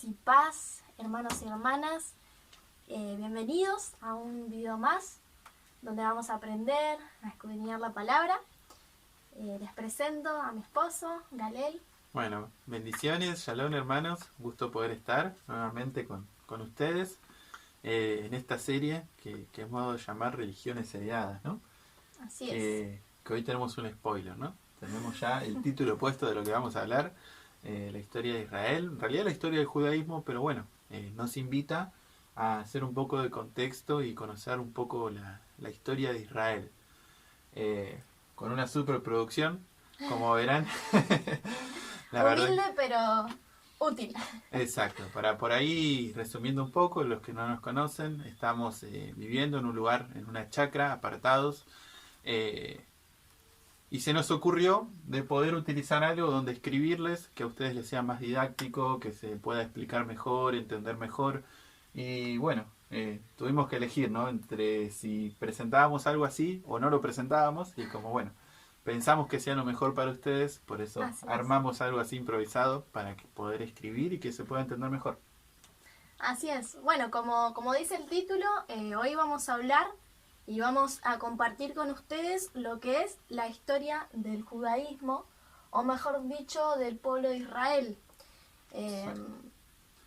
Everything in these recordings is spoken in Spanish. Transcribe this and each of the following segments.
y paz, hermanos y hermanas. Bienvenidos a un video más donde vamos a aprender a escudriñar la palabra. Les presento a mi esposo, Galel. Bueno, bendiciones, shalom hermanos, gusto poder estar nuevamente con ustedes en esta serie que hemos llamado Religiones Heredadas, ¿no? Así es. Que hoy tenemos un spoiler, ¿no? Tenemos ya el título puesto de lo que vamos a hablar, la historia de Israel, en realidad la historia del judaísmo, pero bueno, nos invita a hacer un poco de contexto y conocer un poco la historia de Israel. Con una superproducción, como verán. Humilde pero útil. Exacto, para por ahí, resumiendo un poco, los que no nos conocen, estamos viviendo en un lugar, en una chacra, apartados, y se nos ocurrió de poder utilizar algo donde escribirles, que a ustedes les sea más didáctico, que se pueda explicar mejor, entender mejor, y bueno, tuvimos que elegir, ¿no? Entre si presentábamos algo así o no lo presentábamos, y como bueno, pensamos que sea lo mejor para ustedes, por eso armamos algo así improvisado para poder escribir y que se pueda entender mejor. Así es. Bueno, como dice el título, hoy vamos a hablar y vamos a compartir con ustedes lo que es la historia del judaísmo, o mejor dicho, del pueblo de Israel.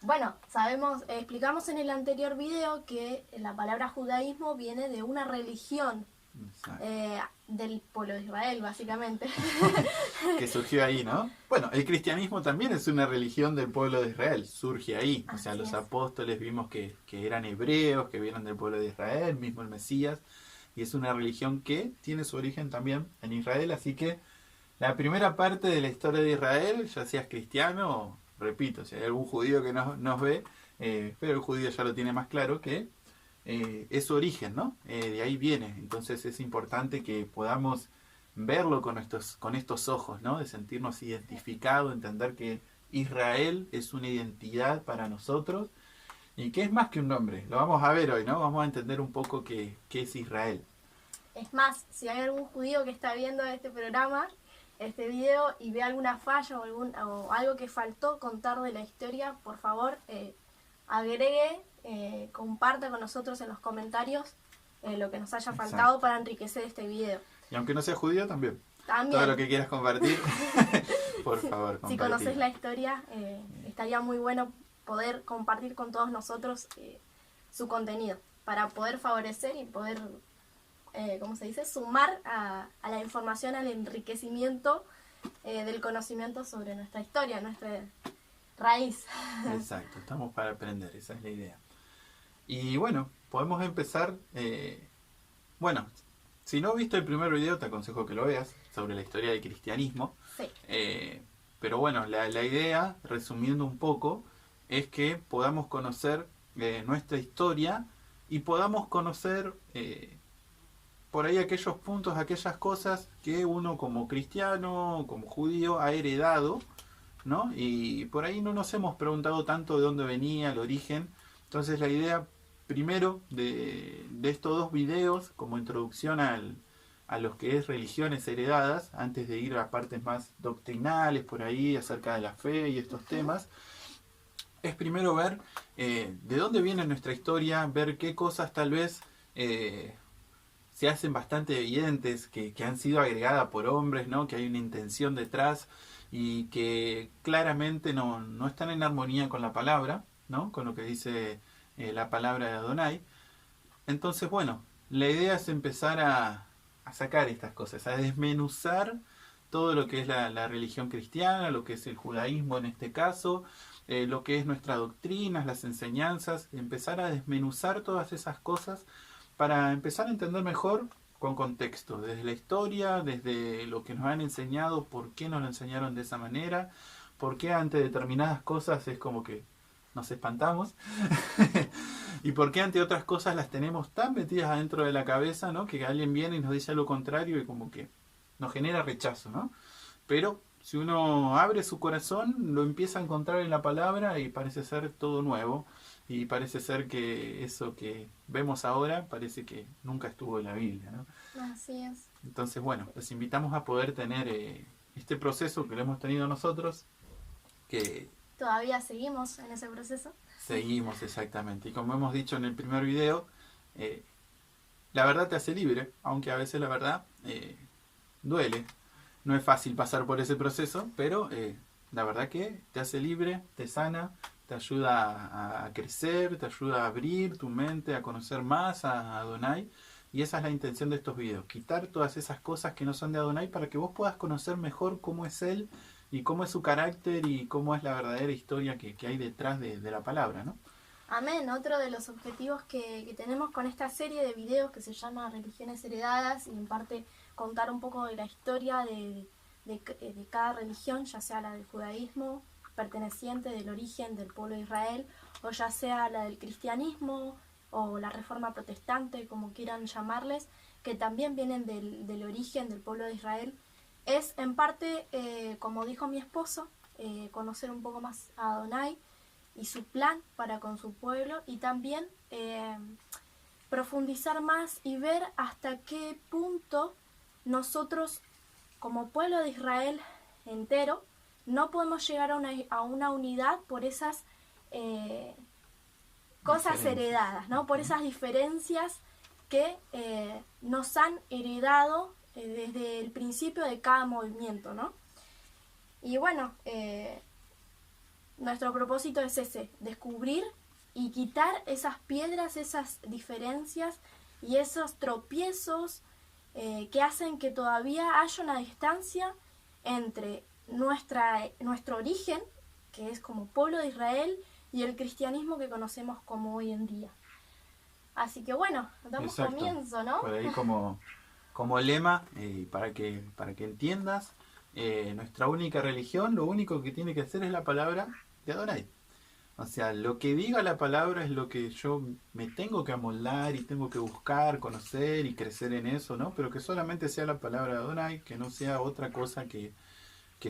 Bueno, explicamos en el anterior video que la palabra judaísmo viene de una religión del pueblo de Israel, básicamente. Que surgió ahí, ¿no? Bueno, el cristianismo también es una religión del pueblo de Israel, surge ahí. O sea, los apóstoles vimos que eran hebreos, que vienen del pueblo de Israel, mismo el Mesías, y es una religión que tiene su origen también en Israel, así que la primera parte de la historia de Israel, ya seas cristiano, repito, si hay algún judío que nos ve, pero el judío ya lo tiene más claro, que es su origen, ¿no? De ahí viene. Entonces es importante que podamos verlo con estos ojos, ¿no? De sentirnos identificados, entender que Israel es una identidad para nosotros y que es más que un nombre. Lo vamos a ver hoy, ¿no? Vamos a entender un poco qué es Israel. Es más, si hay algún judío que está viendo este programa, este video, y ve alguna falla o algo que faltó contar de la historia, por favor, agregue, comparta con nosotros en los comentarios lo que nos haya faltado para enriquecer este video. Y aunque no sea judío, también. También. Todo lo que quieras compartir, por favor, compartir. Si conoces la historia, estaría muy bueno poder compartir con todos nosotros su contenido, para poder favorecer y poder, ¿cómo se dice?, sumar a la información, al enriquecimiento del conocimiento sobre nuestra historia, nuestra raíz. Exacto, estamos para aprender, esa es la idea. Y bueno, podemos empezar. Bueno, si no viste el primer video, te aconsejo que lo veas, sobre la historia del cristianismo. Sí. Pero bueno, la idea, resumiendo un poco, es que podamos conocer nuestra historia y podamos conocer por ahí aquellos puntos, aquellas cosas que uno como cristiano, como judío, ha heredado, ¿no? Y por ahí no nos hemos preguntado tanto de dónde venía, el origen. Entonces la idea primero de estos dos videos, como introducción a los que es religiones heredadas, antes de ir a partes más doctrinales por ahí, acerca de la fe y estos temas, es primero ver de dónde viene nuestra historia, ver qué cosas tal vez se hacen bastante evidentes, que han sido agregadas por hombres, ¿no? Que hay una intención detrás y que claramente no están en armonía con la palabra, ¿no? Con lo que dice la palabra de Adonai. Entonces, bueno, la idea es empezar a sacar estas cosas, a desmenuzar todo lo que es la religión cristiana, lo que es el judaísmo en este caso, lo que es nuestras doctrinas, las enseñanzas, empezar a desmenuzar todas esas cosas para empezar a entender mejor con contexto, desde la historia, desde lo que nos han enseñado, por qué nos lo enseñaron de esa manera, por qué ante determinadas cosas es como que nos espantamos y por qué ante otras cosas las tenemos tan metidas adentro de la cabeza, ¿no? Que alguien viene y nos dice lo contrario y como que nos genera rechazo, ¿no? Pero si uno abre su corazón, lo empieza a encontrar en la palabra y parece ser todo nuevo. Y parece ser que eso que vemos ahora parece que nunca estuvo en la Biblia, ¿no? Así es. Entonces, bueno, los invitamos a poder tener este proceso que lo hemos tenido nosotros, que todavía seguimos en ese proceso. Seguimos, exactamente. Y como hemos dicho en el primer video, la verdad te hace libre, aunque a veces la verdad duele. No es fácil pasar por ese proceso, pero la verdad que te hace libre, te sana, te ayuda a crecer, te ayuda a abrir tu mente, a conocer más a Adonai. Y esa es la intención de estos videos, quitar todas esas cosas que no son de Adonai para que vos puedas conocer mejor cómo es Él y cómo es su carácter y cómo es la verdadera historia que hay detrás de la palabra, ¿no? Amén. Otro de los objetivos que tenemos con esta serie de videos que se llama Religiones Heredadas y en parte contar un poco de la historia de cada religión, ya sea la del judaísmo, perteneciente del origen del pueblo de Israel, o ya sea la del cristianismo o la reforma protestante, como quieran llamarles, que también vienen del origen del pueblo de Israel, es en parte, como dijo mi esposo, conocer un poco más a Adonai y su plan para con su pueblo, y también profundizar más y ver hasta qué punto nosotros, como pueblo de Israel entero, no podemos llegar a una unidad por esas cosas heredadas, ¿no? Por esas diferencias que nos han heredado desde el principio de cada movimiento, ¿no? Y bueno, nuestro propósito es ese, descubrir y quitar esas piedras, esas diferencias y esos tropiezos que hacen que todavía haya una distancia entre nuestro origen, que es como pueblo de Israel, y el cristianismo que conocemos como hoy en día. Así que bueno, damos comienzo, ¿no? Por ahí como lema, para que entiendas, nuestra única religión, lo único que tiene que hacer es la palabra de Adonai. O sea, lo que diga la palabra es lo que yo me tengo que amoldar y tengo que buscar, conocer y crecer en eso, ¿no? Pero que solamente sea la palabra de Adonai, que no sea otra cosa que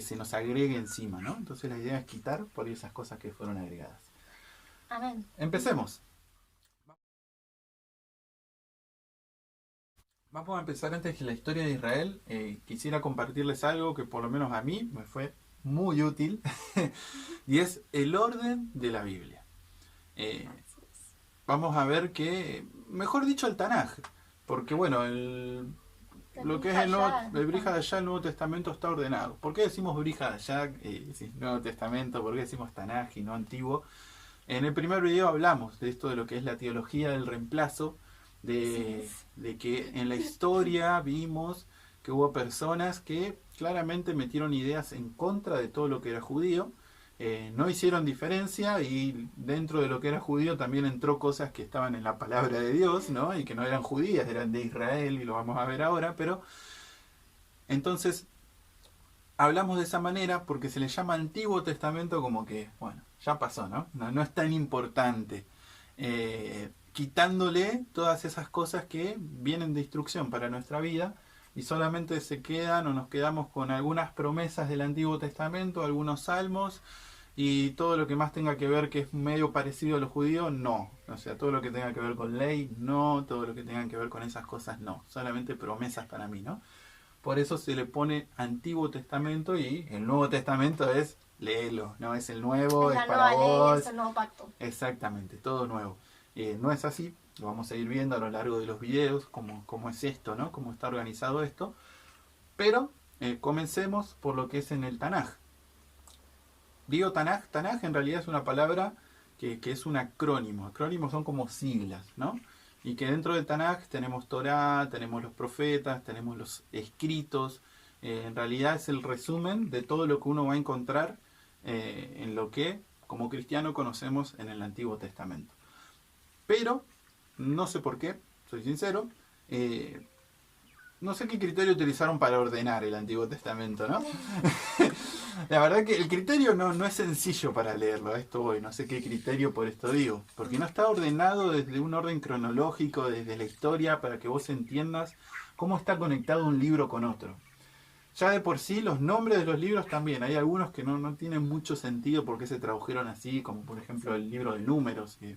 se nos agregue encima, ¿no? Entonces la idea es quitar por esas cosas que fueron agregadas. Amén. Empecemos. Vamos a empezar antes de la historia de Israel. Quisiera compartirles algo que por lo menos a mí me fue muy útil y es el orden de la Biblia. Vamos a ver que, mejor dicho, el Tanaj, porque bueno, lo que es el Brit Hadashah, el Nuevo Testamento está ordenado. ¿Por qué decimos Brit Hadashah, Nuevo Testamento? ¿Por qué decimos Tanaj y no Antiguo? En el primer video hablamos de esto, de lo que es la teología del reemplazo, de que en la historia vimos que hubo personas que claramente metieron ideas en contra de todo lo que era judío, no hicieron diferencia y dentro de lo que era judío también entró cosas que estaban en la palabra de Dios, ¿no? Y que no eran judías, eran de Israel y lo vamos a ver ahora, pero entonces hablamos de esa manera porque se le llama Antiguo Testamento como que, bueno, ya pasó, ¿no? No es tan importante. Quitándole todas esas cosas que vienen de instrucción para nuestra vida y solamente se quedan o nos quedamos con algunas promesas del Antiguo Testamento, algunos salmos y todo lo que más tenga que ver que es medio parecido a los judíos, no. O sea, todo lo que tenga que ver con ley, no. Todo lo que tenga que ver con esas cosas, no. Solamente promesas para mí, ¿no? Por eso se le pone Antiguo Testamento y el Nuevo Testamento es léelo, ¿no? Es el nuevo, es para vos. Ley, es el nuevo pacto. Exactamente, todo nuevo. No es así, lo vamos a ir viendo a lo largo de los videos, cómo es esto, ¿no? Cómo está organizado esto. Pero comencemos por lo que es en el Tanaj. Digo Tanaj en realidad es una palabra que es un acrónimo. Acrónimos son como siglas, ¿no? Y que dentro del Tanaj tenemos Torá, tenemos los profetas, tenemos los escritos. En realidad es el resumen de todo lo que uno va a encontrar en lo que como cristiano conocemos en el Antiguo Testamento. Pero, no sé por qué, soy sincero, no sé qué criterio utilizaron para ordenar el Antiguo Testamento, ¿no? La verdad que el criterio no es sencillo para leerlo, a esto voy, no sé qué criterio por esto digo, porque no está ordenado desde un orden cronológico, desde la historia, para que vos entiendas cómo está conectado un libro con otro. Ya de por sí los nombres de los libros también, hay algunos que no tienen mucho sentido porque se tradujeron así, como por ejemplo el libro de Números, que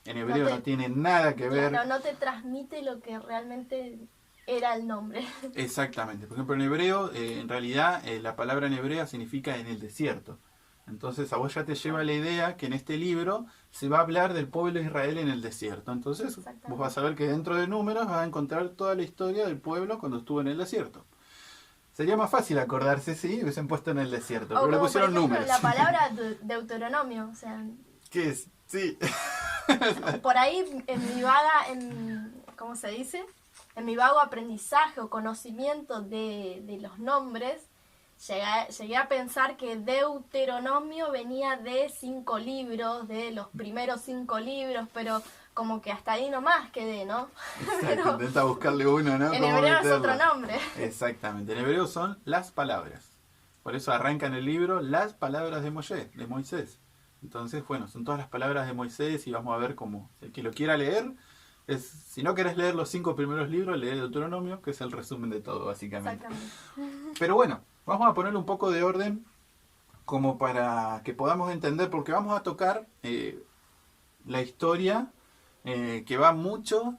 en hebreo no tiene nada que ver. Claro, no te transmite lo que realmente era el nombre. Exactamente. Por ejemplo, en hebreo, en realidad, la palabra en hebrea significa en el desierto. Entonces a vos ya te lleva la idea que en este libro se va a hablar del pueblo de Israel en el desierto. Entonces vos vas a ver que dentro de Números vas a encontrar toda la historia del pueblo cuando estuvo en el desierto. Sería más fácil acordarse si hubiesen puesto en el desierto, O pero le como, pusieron por ejemplo, números. la palabra Deuteronomio, o sea, ¿Qué es? Sí. por ahí en mi vaga, ¿cómo se dice? En mi vago aprendizaje o conocimiento de los nombres, llegué a pensar que Deuteronomio venía de 5 libros, de los primeros 5 libros, pero como que hasta ahí nomás quedé, ¿no? Exacto, Pero intenta buscarle uno, ¿no? en Cómo hebreo es meterlo. otro nombre. Exactamente, en hebreo son las palabras. Por eso arranca en el libro las palabras de Moisés. Entonces, bueno, son todas las palabras de Moisés y vamos a ver cómo, el que lo quiera leer, si no querés leer los 5 primeros libros, lee Deuteronomio, que es el resumen de todo, básicamente. Exactamente. Pero bueno, vamos a ponerle un poco de orden como para que podamos entender, porque vamos a tocar la historia que va mucho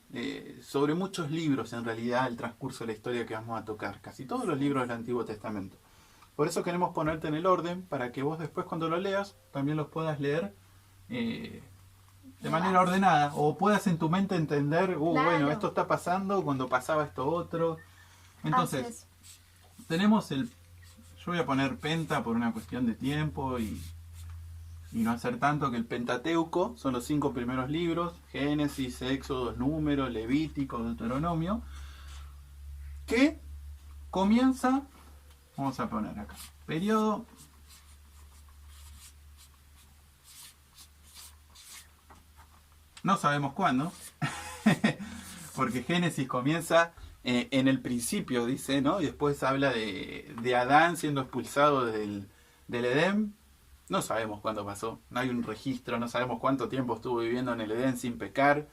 sobre muchos libros, en realidad, el transcurso de la historia que vamos a tocar, casi todos los libros del Antiguo Testamento. Por eso queremos ponerte en el orden, para que vos después cuando lo leas, también los puedas leer de manera ordenada, o puedas en tu mente entender, Claro. bueno, esto está pasando cuando pasaba esto otro. Entonces, Así es. tenemos yo voy a poner Penta por una cuestión de tiempo y no hacer tanto, que el Pentateuco son los 5 primeros libros, Génesis, Éxodo, Números, Levítico, Deuteronomio, que comienza, vamos a poner acá, periodo no sabemos cuándo, porque Génesis comienza en el principio, dice, ¿no? Y después habla de Adán siendo expulsado del Edén. No sabemos cuándo pasó, no hay un registro, no sabemos cuánto tiempo estuvo viviendo en el Edén sin pecar.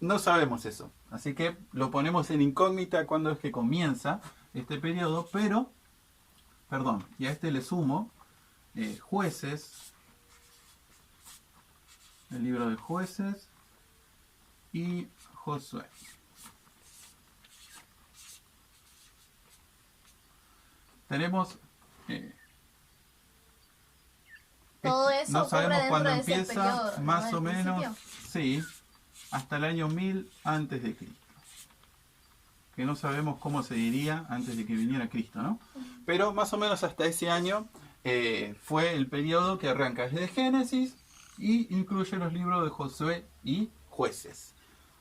No sabemos eso. Así que lo ponemos en incógnita cuándo es que comienza este periodo, pero, perdón, y a este le sumo Jueces, el libro de Jueces y Josué. Tenemos Todo eso no ocurre sabemos dentro cuándo de ese empieza, periodo, ¿no? más Del o menos, principio. sí, hasta el año 1000 antes de Cristo. Que no sabemos cómo se diría antes de que viniera Cristo, ¿no? Pero más o menos hasta ese año fue el periodo que arranca desde Génesis y incluye los libros de Josué y Jueces.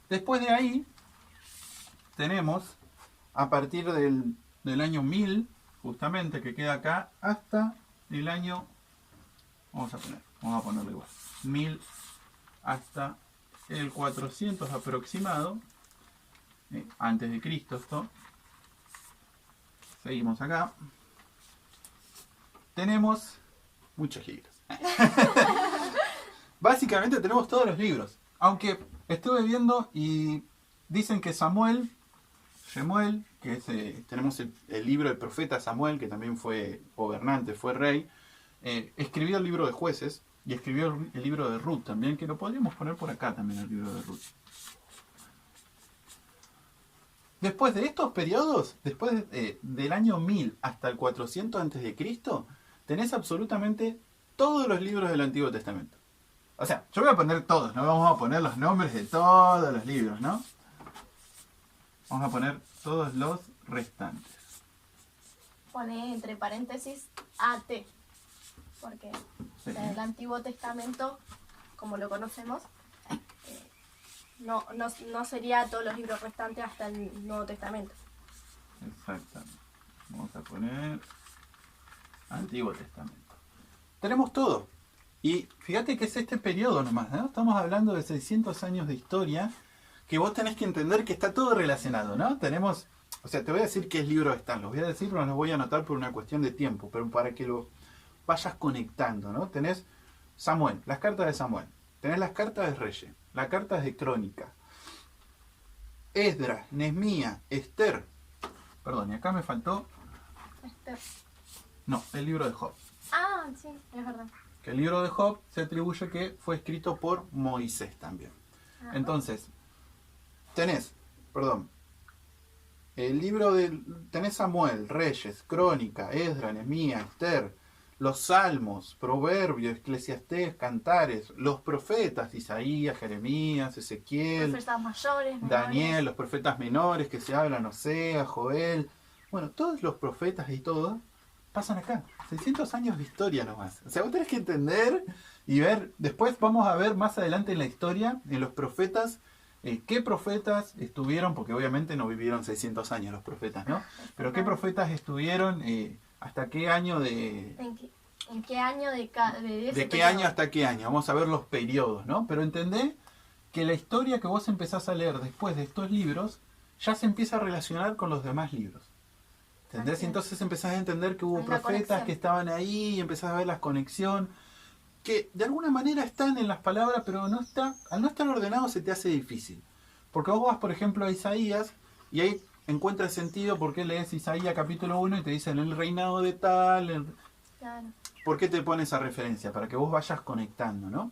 Después de ahí tenemos a partir del año 1000, justamente, que queda acá, hasta el año, vamos a ponerlo igual, 1000 hasta el 400 aproximado, antes de Cristo esto. Seguimos acá. Tenemos muchos libros. Básicamente tenemos todos los libros. Aunque estuve viendo y dicen que Shemuel, que es, tenemos el libro del profeta Samuel, que también fue gobernante, fue rey, escribió el libro de Jueces y escribió el libro de Ruth también, que lo podríamos poner por acá también, el libro de Ruth. Después de estos periodos, después del año 1000 hasta el 400 a.C., tenés absolutamente todos los libros del Antiguo Testamento. O sea, yo voy a poner todos, no vamos a poner los nombres de todos los libros, ¿no? Vamos a poner todos los restantes. Pone entre paréntesis AT, porque Sí. el Antiguo Testamento, como lo conocemos, no sería todos los libros restantes hasta el Nuevo Testamento. Exactamente. Vamos a poner Antiguo Testamento. Tenemos todo. Y fíjate que es este periodo nomás, ¿no? Estamos hablando de 600 años de historia que vos tenés que entender que está todo relacionado, ¿no? Tenemos, o sea, te voy a decir qué libros están. Los voy a decir, pero no los voy a anotar por una cuestión de tiempo, pero para que lo vayas conectando, ¿no? Tenés Samuel, las cartas de Samuel. Tenés las cartas de Reyes, las cartas de Crónica, Esdras, Nehemías, Esther. Perdón, y acá me faltó... No, el libro de Job. Ah, sí, es verdad. Que el libro de Job se atribuye que fue escrito por Moisés también. Ajá. Entonces, tenés el libro tenés Samuel, Reyes, Crónica, Esdras, Nehemías, Esther, los salmos, proverbios, eclesiastés, cantares, los profetas, Isaías, Jeremías, Ezequiel, Profetas mayores, Daniel, menores. los profetas menores que se hablan, Oseas, Joel, bueno, todos los profetas y todo pasan acá. 600 años de historia nomás. O sea, vos tenés que entender y ver, después vamos a ver más adelante en la historia, en los profetas, qué profetas estuvieron, porque obviamente no vivieron 600 años los profetas, ¿no? Pero qué profetas estuvieron, hasta qué año de... ¿En qué año de ese ¿De qué periodo? año hasta qué año? Vamos a ver los periodos, ¿no? Pero entendé que la historia que vos empezás a leer después de estos libros ya se empieza a relacionar con los demás libros. ¿Entendés? Así Y es. entonces empezás a entender que hubo Hay una profetas conexión. que estaban ahí y empezás a ver la conexión, que de alguna manera están en las palabras, pero no está, al no estar ordenado se te hace difícil. Porque vos vas, por ejemplo, a Isaías y ahí encuentras sentido porque lees Isaías capítulo 1 y te dicen el reinado de tal, Claro. ¿por qué te pone esa referencia? Para que vos vayas conectando, ¿no?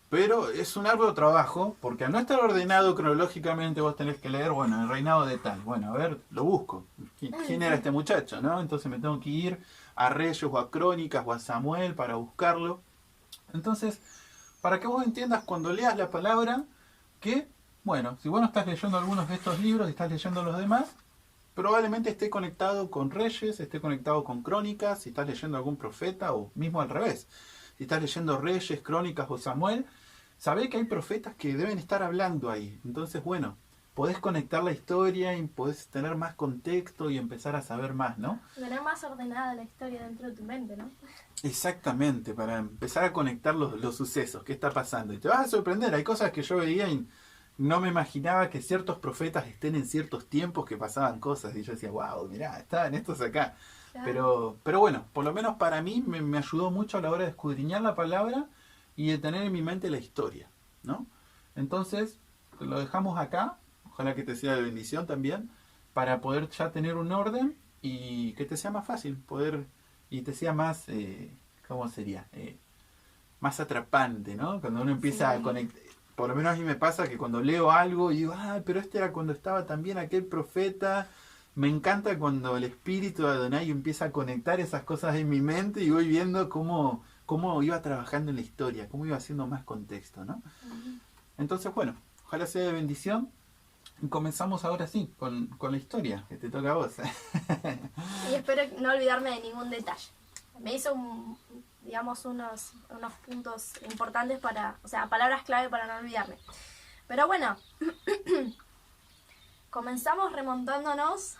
Pero es un arduo trabajo, porque al no estar ordenado cronológicamente vos tenés que leer, bueno, el reinado de tal. Bueno, a ver, lo busco. ¿Quién era este muchacho, no? Entonces me tengo que ir a Reyes o a Crónicas o a Samuel para buscarlo. Entonces, para que vos entiendas cuando leas la palabra que, bueno, si vos no estás leyendo algunos de estos libros y estás leyendo los demás, probablemente esté conectado con Reyes, esté conectado con Crónicas, si estás leyendo algún profeta o mismo al revés. Si estás leyendo Reyes, Crónicas o Samuel, sabés que hay profetas que deben estar hablando ahí. Entonces, bueno, podés conectar la historia y podés tener más contexto y empezar a saber más, ¿no? Tener más ordenada la historia dentro de tu mente, ¿no? Exactamente, para empezar a conectar los sucesos, qué está pasando. Y te vas a sorprender, hay cosas que yo veía y no me imaginaba que ciertos profetas estén en ciertos tiempos que pasaban cosas. Y yo decía, wow, mirá, estaban estos acá. Claro. Pero bueno, por lo menos para mí me ayudó mucho a la hora de escudriñar la palabra y de tener en mi mente la historia, ¿no? Entonces, lo dejamos acá, ojalá que te sea de bendición también, para poder ya tener un orden y que te sea más fácil, poder, y te sea más, ¿cómo sería? Más atrapante, ¿no? Cuando uno empieza Sí. a conectar, por lo menos a mí me pasa que cuando leo algo y digo, pero este era cuando estaba también aquel profeta. Me encanta cuando el espíritu de Adonai empieza a conectar esas cosas en mi mente y voy viendo cómo iba trabajando en la historia, cómo iba haciendo más contexto, ¿no? Entonces, bueno, ojalá sea de bendición. Y comenzamos ahora sí, con la historia, que te toca a vos. Y espero no olvidarme de ningún detalle. Me hizo, digamos, unos puntos importantes o sea, palabras clave para no olvidarme. Pero bueno, comenzamos remontándonos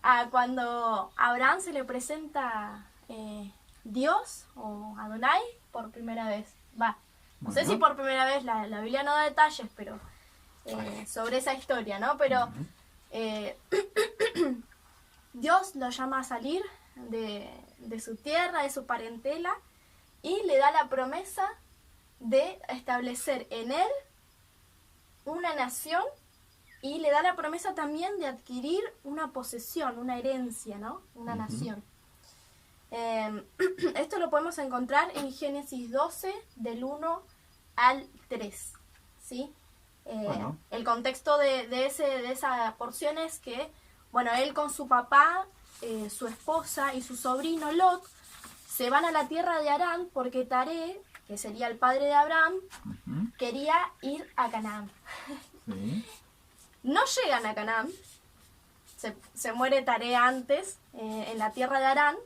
a cuando a Abraham se le presenta Dios o Adonai por primera vez. No sé si por primera vez, la Biblia no da detalles, pero sobre esa historia, ¿no? Pero Dios lo llama a salir de su tierra, de su parentela, y le da la promesa de establecer en él una nación y le da la promesa también de adquirir una posesión, una herencia, ¿no? Una nación. Esto lo podemos encontrar en Génesis 12, del 1 al 3, ¿sí? El contexto de esa porción es que, bueno, él con su papá, su esposa y su sobrino Lot se van a la tierra de Harán porque Taré, que sería el padre de Abraham, quería ir a Canaán. Sí. No llegan a Canaán, se muere Taré antes en la tierra de Harán,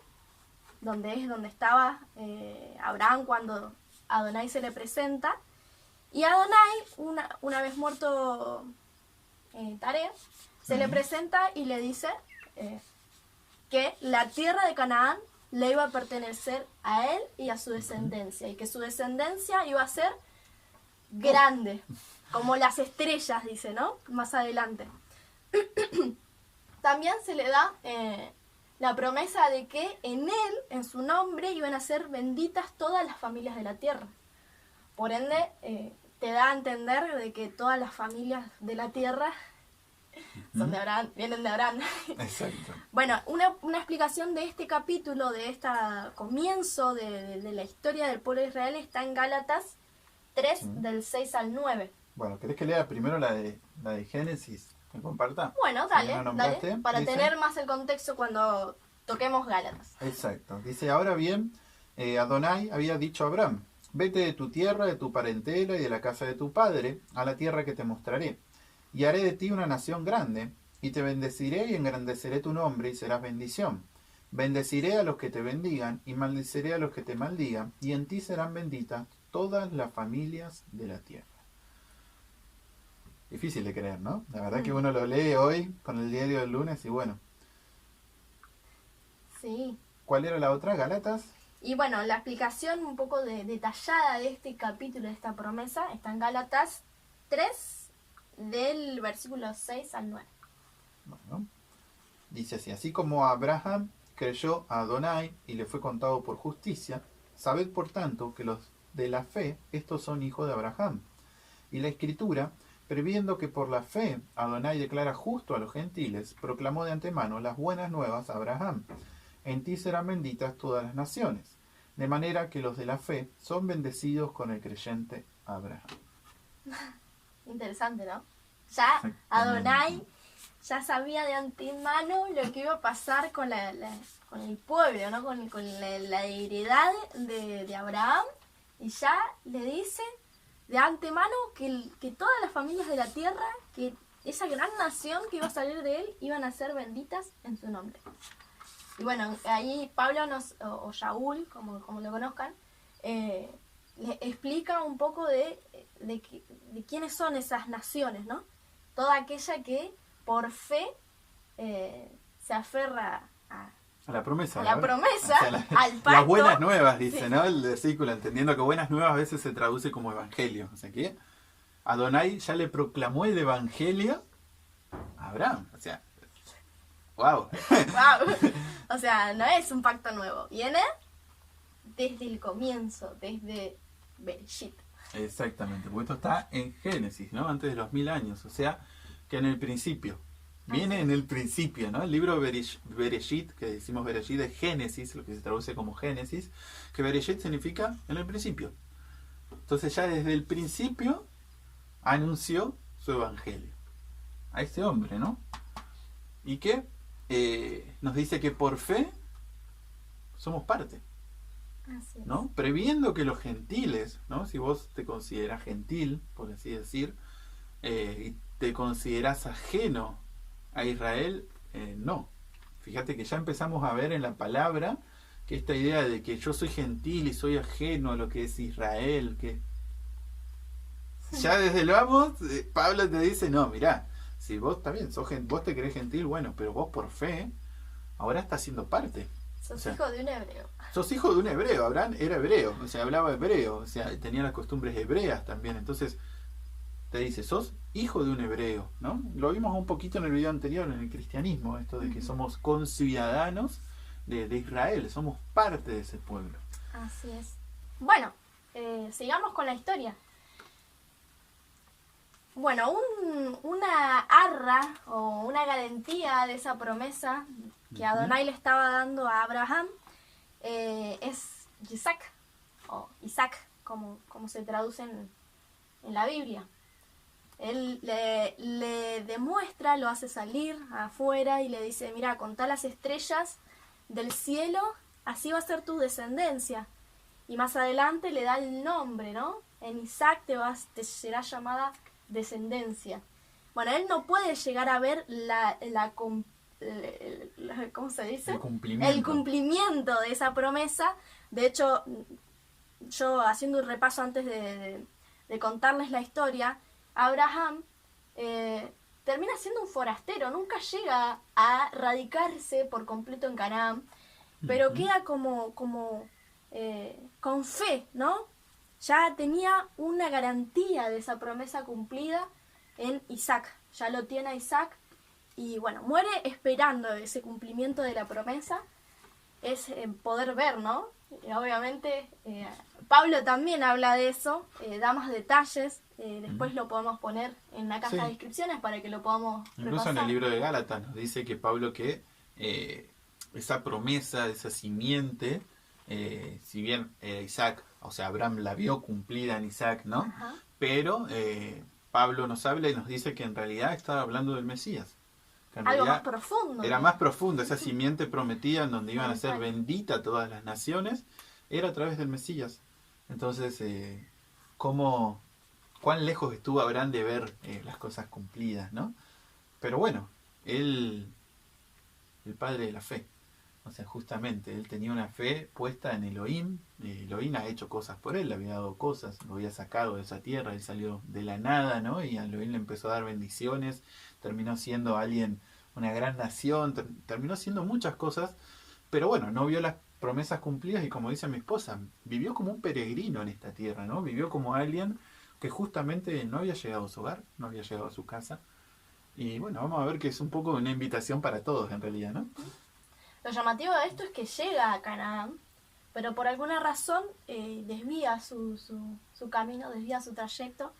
donde estaba Abraham cuando Adonai se le presenta. Y Adonai, una vez muerto Taré, se le presenta y le dice que la tierra de Canaán le iba a pertenecer a él y a su descendencia, y que su descendencia iba a ser grande, como las estrellas, dice, ¿no? Más adelante. También se le da la promesa de que en él, en su nombre, iban a ser benditas todas las familias de la tierra. Por ende, te da a entender de que todas las familias de la tierra son de Abraham, vienen de Abraham. Exacto. Bueno, una explicación de este capítulo, de este comienzo de la historia del pueblo de Israel, está en Gálatas 3, del 6 al 9. Bueno, ¿querés que lea primero la de Génesis? ¿Me comparta? Bueno, dale, ¿No nombraste? dale, para Dice, tener más el contexto cuando toquemos Gálatas. Exacto. Dice, ahora bien, Adonai había dicho a Abraham, vete de tu tierra, de tu parentela y de la casa de tu padre, a la tierra que te mostraré, y haré de ti una nación grande, y te bendeciré y engrandeceré tu nombre, y serás bendición. Bendeciré a los que te bendigan, y maldeciré a los que te maldigan, y en ti serán benditas todas las familias de la tierra. Difícil de creer, ¿no? La verdad que uno lo lee hoy con el diario del lunes y bueno. Sí. ¿Cuál era la otra? ¿Gálatas? Y bueno, la explicación un poco detallada de este capítulo, de esta promesa, está en Gálatas 3, del versículo 6 al 9. Bueno, dice así como Abraham creyó a Adonai y le fue contado por justicia, sabed por tanto que los de la fe, estos son hijos de Abraham. Y la Escritura, previendo que por la fe Adonai declara justo a los gentiles, proclamó de antemano las buenas nuevas a Abraham. En ti serán benditas todas las naciones, de manera que los de la fe son bendecidos con el creyente Abraham. Interesante, ¿no? Ya Adonai ya sabía de antemano lo que iba a pasar con con el pueblo, ¿no? Con la heredad de Abraham, y ya le dice de antemano que todas las familias de la tierra, que esa gran nación que iba a salir de él, iban a ser benditas en su nombre. Y bueno, ahí Pablo o Shaul, como lo conozcan, le explica un poco de quiénes son esas naciones, ¿no? Toda aquella que por fe se aferra a la promesa. A la promesa, o sea, al pacto. Las buenas nuevas, dice, sí, ¿no? El versículo, entendiendo que buenas nuevas a veces se traduce como evangelio. O sea que Adonai ya le proclamó el evangelio a Abraham. O sea, wow. Wow. O sea, no es un pacto nuevo. Viene desde el comienzo, desde Bereshit. Exactamente, porque esto está en Génesis, ¿no? Antes de los 1000 años. O sea, que en el principio. Viene en el principio, ¿no? El libro Bereshit, que decimos Bereshit, es Génesis, lo que se traduce como Génesis, que Bereshit significa en el principio. Entonces ya desde el principio anunció su evangelio a este hombre, ¿no? Y que nos dice que por fe somos parte, ¿no? Previendo que los gentiles, ¿no? Si vos te consideras gentil, por así decir, y te consideras ajeno a Israel, no. Fíjate que ya empezamos a ver en la palabra que esta idea de que yo soy gentil y soy ajeno a lo que es Israel, que ya desde el vamos, Pablo te dice, no, mirá, si vos también vos te crees gentil, bueno, pero vos por fe ahora estás siendo parte. Sos hijo de un hebreo. Sos hijo de un hebreo. Abraham era hebreo, o sea, hablaba hebreo, o sea, tenía las costumbres hebreas también. Entonces te dice, sos hijo de un hebreo, ¿no? Lo vimos un poquito en el video anterior, en el cristianismo, esto de que somos conciudadanos de Israel, somos parte de ese pueblo. Así es. Bueno, sigamos con la historia. Bueno, una arra o una garantía de esa promesa que Adonai le estaba dando a Abraham es Isaac, o Isaac, como se traduce en la Biblia. Él le demuestra, lo hace salir afuera y le dice, mira, contá las estrellas del cielo, así va a ser tu descendencia. Y más adelante le da el nombre, ¿no? En Isaac te será llamada descendencia. Bueno, él no puede llegar a ver ¿cómo se dice? El cumplimiento de esa promesa. De hecho, yo haciendo un repaso antes de contarles la historia, Abraham termina siendo un forastero, nunca llega a radicarse por completo en Canaán, pero queda como con fe, ¿no? Ya tenía una garantía de esa promesa cumplida en Isaac, ya lo tiene a Isaac, y bueno, muere esperando ese cumplimiento de la promesa, es poder ver, ¿no? Y obviamente Pablo también habla de eso, da más detalles, después lo podemos poner en la caja de descripciones para que lo podamos incluso repasar. En el libro de Gálatas nos dice que Pablo que esa promesa, esa simiente, si bien Isaac, o sea, Abraham la vio cumplida en Isaac, ¿no? Pero Pablo nos habla y nos dice que en realidad estaba hablando del Mesías, Que en Algo realidad más profundo. era más profundo, esa simiente prometida en donde iban a ser Tal cual. bendita todas las naciones, era a través del Mesías. Entonces, cuán lejos estuvo Abraham de ver las cosas cumplidas, ¿no? Pero bueno, él, el padre de la fe, o sea, justamente, él tenía una fe puesta en Elohim. Elohim ha hecho cosas por él, le había dado cosas, lo había sacado de esa tierra, él salió de la nada, ¿no? Y a Elohim le empezó a dar bendiciones, terminó siendo alguien, una gran nación, terminó siendo muchas cosas, pero bueno, no vio las promesas cumplidas y como dice mi esposa, vivió como un peregrino en esta tierra, ¿no? Vivió como alguien que justamente no había llegado a su hogar, no había llegado a su casa. Y bueno, vamos a ver que es un poco una invitación para todos en realidad, ¿no? Lo llamativo de esto es que llega a Canaán, pero por alguna razón desvía su camino, desvía su trayecto,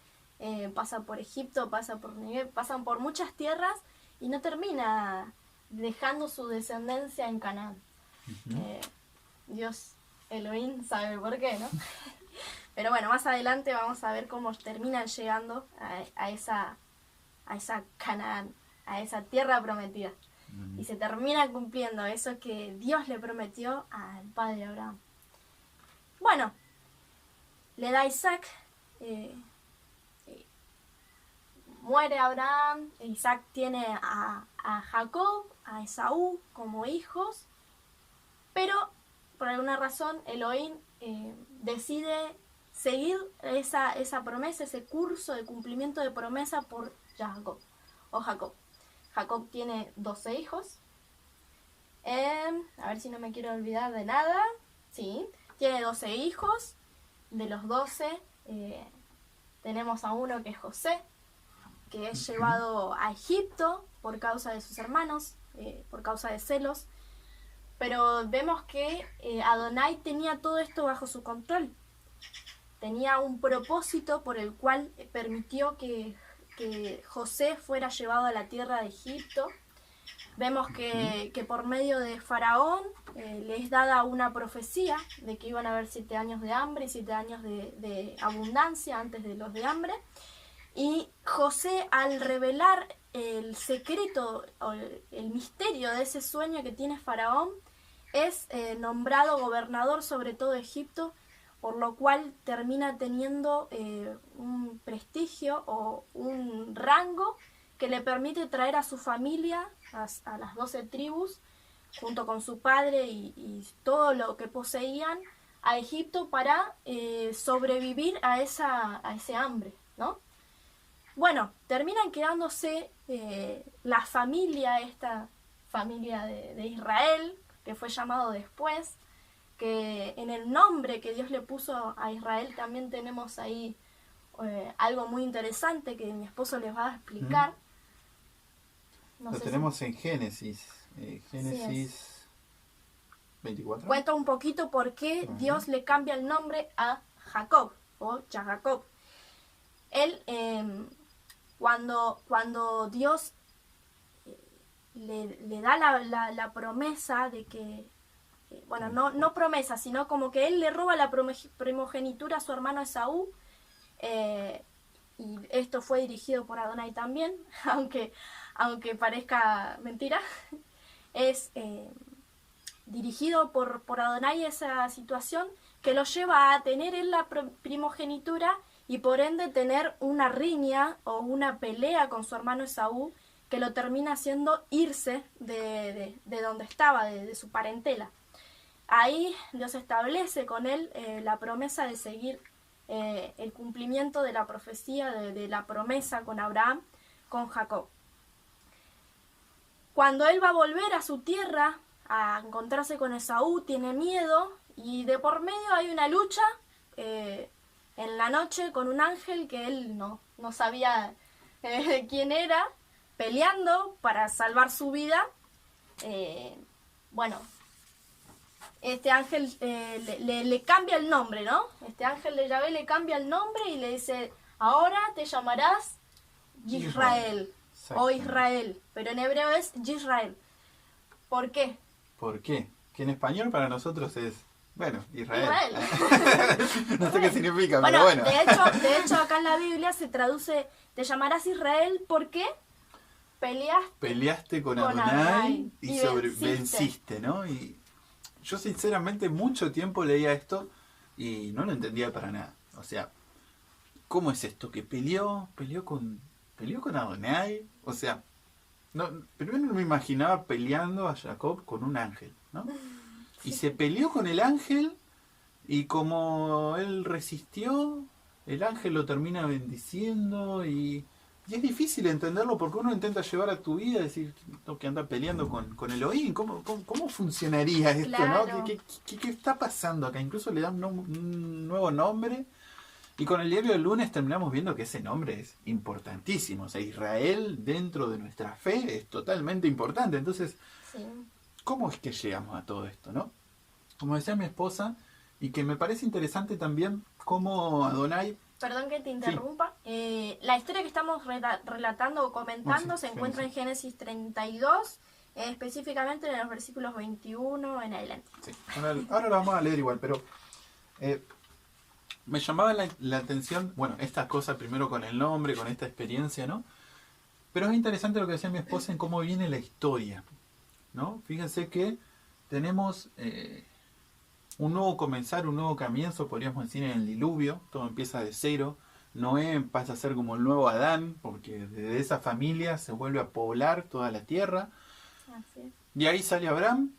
pasa por Egipto, pasa por Nínive, pasan por muchas tierras y no termina dejando su descendencia en Canaán. Dios, Elohim, sabe por qué, ¿no? Pero bueno, más adelante vamos a ver cómo terminan llegando a esa Canaán, a esa tierra prometida. Y se termina cumpliendo eso que Dios le prometió al padre Abraham. Bueno, le da a Isaac, muere Abraham, Isaac tiene a Jacob, a Esaú como hijos, pero por alguna razón Elohim decide seguir esa promesa, ese curso de cumplimiento de promesa por Jacob. Jacob tiene 12 hijos. A ver si no me quiero olvidar de nada. Sí, tiene 12 hijos. De los 12 tenemos a uno que es José, que es llevado a Egipto por causa de sus hermanos, por causa de celos. Pero vemos que Adonai tenía todo esto bajo su control. Tenía un propósito por el cual permitió que José fuera llevado a la tierra de Egipto. Vemos que por medio de Faraón les dada una profecía de que iban a haber 7 años de hambre y 7 años de abundancia antes de los de hambre. Y José, al revelar el secreto o el misterio de ese sueño que tiene Faraón, es nombrado gobernador sobre todo Egipto, por lo cual termina teniendo un prestigio o un rango que le permite traer a su familia, a las 12 tribus, junto con su padre y todo lo que poseían, a Egipto para sobrevivir a ese hambre, ¿no? Bueno, terminan quedándose la familia, esta familia de Israel, que fue llamado después, que en el nombre que Dios le puso a Israel también tenemos ahí algo muy interesante que mi esposo les va a explicar. Lo tenemos en Génesis. Génesis 24. Cuenta un poquito por qué Dios le cambia el nombre a Jacob o Jacob. Él, cuando Dios le da la promesa de que, bueno, no promesa, sino como que él le roba la primogenitura a su hermano Esaú, y esto fue dirigido por Adonai también, aunque parezca mentira, es dirigido por Adonai esa situación que lo lleva a tener en la primogenitura y por ende tener una riña o una pelea con su hermano Esaú, que lo termina haciendo irse de donde estaba, de su parentela. Ahí Dios establece con él la promesa de seguir el cumplimiento de la profecía, de la promesa con Abraham, con Jacob. Cuando él va a volver a su tierra, a encontrarse con Esaú, tiene miedo y de por medio hay una lucha en la noche con un ángel que él no sabía quién era, peleando para salvar su vida. Bueno, este ángel le cambia el nombre, ¿no? Este ángel de Yahvé le cambia el nombre y le dice, ahora te llamarás Israel o Israel, pero en hebreo es Yisrael. ¿Por qué? ¿Por qué? Que en español para nosotros es, bueno, Israel. No sé qué significa, bueno, pero bueno. De hecho, acá en la Biblia se traduce, te llamarás Israel, ¿por qué? peleaste con con Adonai Adonai y venciste. venciste, ¿no? Y yo sinceramente mucho tiempo leía esto y no lo entendía para nada. O sea, ¿cómo es esto? ¿Que peleó con Adonai? O sea, no, primero no me imaginaba peleando a Jacob con un ángel, ¿no? Y se peleó con el ángel y como él resistió, el ángel lo termina bendiciendo y es difícil entenderlo porque uno intenta llevar a tu vida y decir, tengo que andar peleando con Elohim, ¿cómo funcionaría esto, Claro. ¿no? ¿Qué está pasando acá? Incluso le dan un nuevo nombre y con el diario del lunes terminamos viendo que ese nombre es importantísimo. O sea, Israel dentro de nuestra fe es totalmente importante. Entonces, Sí. ¿cómo es que llegamos a todo esto, no? Como decía mi esposa, y que me parece interesante también cómo Adonai... Perdón que te interrumpa. La historia que estamos relatando o comentando Oh, sí, se encuentra en Génesis 32, específicamente en los versículos 21 en adelante. Sí. Ahora lo vamos a leer igual, pero me llamaba la atención, bueno, esta cosa primero con el nombre, con esta experiencia, ¿no? Pero es interesante lo que decía mi esposa en cómo viene la historia, ¿no? Fíjense que tenemos un nuevo comenzar, un nuevo comienzo, podríamos decir, en el diluvio. Todo empieza de cero. Noé pasa a ser como el nuevo Adán, porque de esa familia se vuelve a poblar toda la tierra. Así es. Y ahí sale Abraham.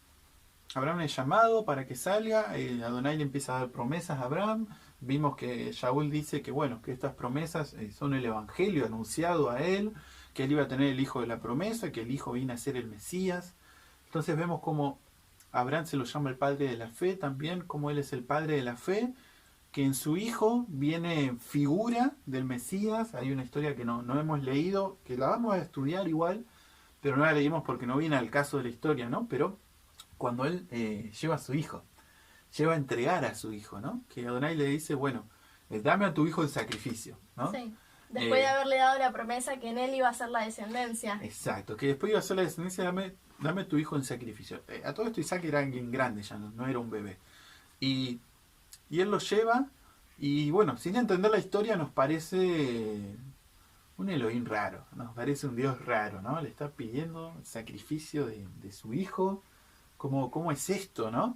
Abraham es llamado para que salga. Adonai le empieza a dar promesas a Abraham. Vimos que Shaul dice que bueno, que estas promesas son el evangelio anunciado a él, que él iba a tener el hijo de la promesa, que el hijo viene a ser el Mesías. Entonces vemos como Abraham se lo llama el padre de la fe también, como él es el padre de la fe, que en su hijo viene figura del Mesías. Hay una historia que no hemos leído, que la vamos a estudiar igual, pero no la leímos porque no viene al caso de la historia, ¿no? Pero cuando él lleva a su hijo, lleva a entregar a su hijo, ¿no? Que Adonai le dice, bueno, dame a tu hijo en sacrificio, ¿no? Sí. Después de haberle dado la promesa que en él iba a ser la descendencia. Exacto, que después iba a ser la descendencia, dame tu hijo en sacrificio. A todo esto Isaac era alguien grande, ya no era un bebé. Y él lo lleva, y bueno, sin entender la historia nos parece un Elohim raro, nos parece un Dios raro, ¿no? Le está pidiendo el sacrificio de su hijo. ¿Cómo es esto, no?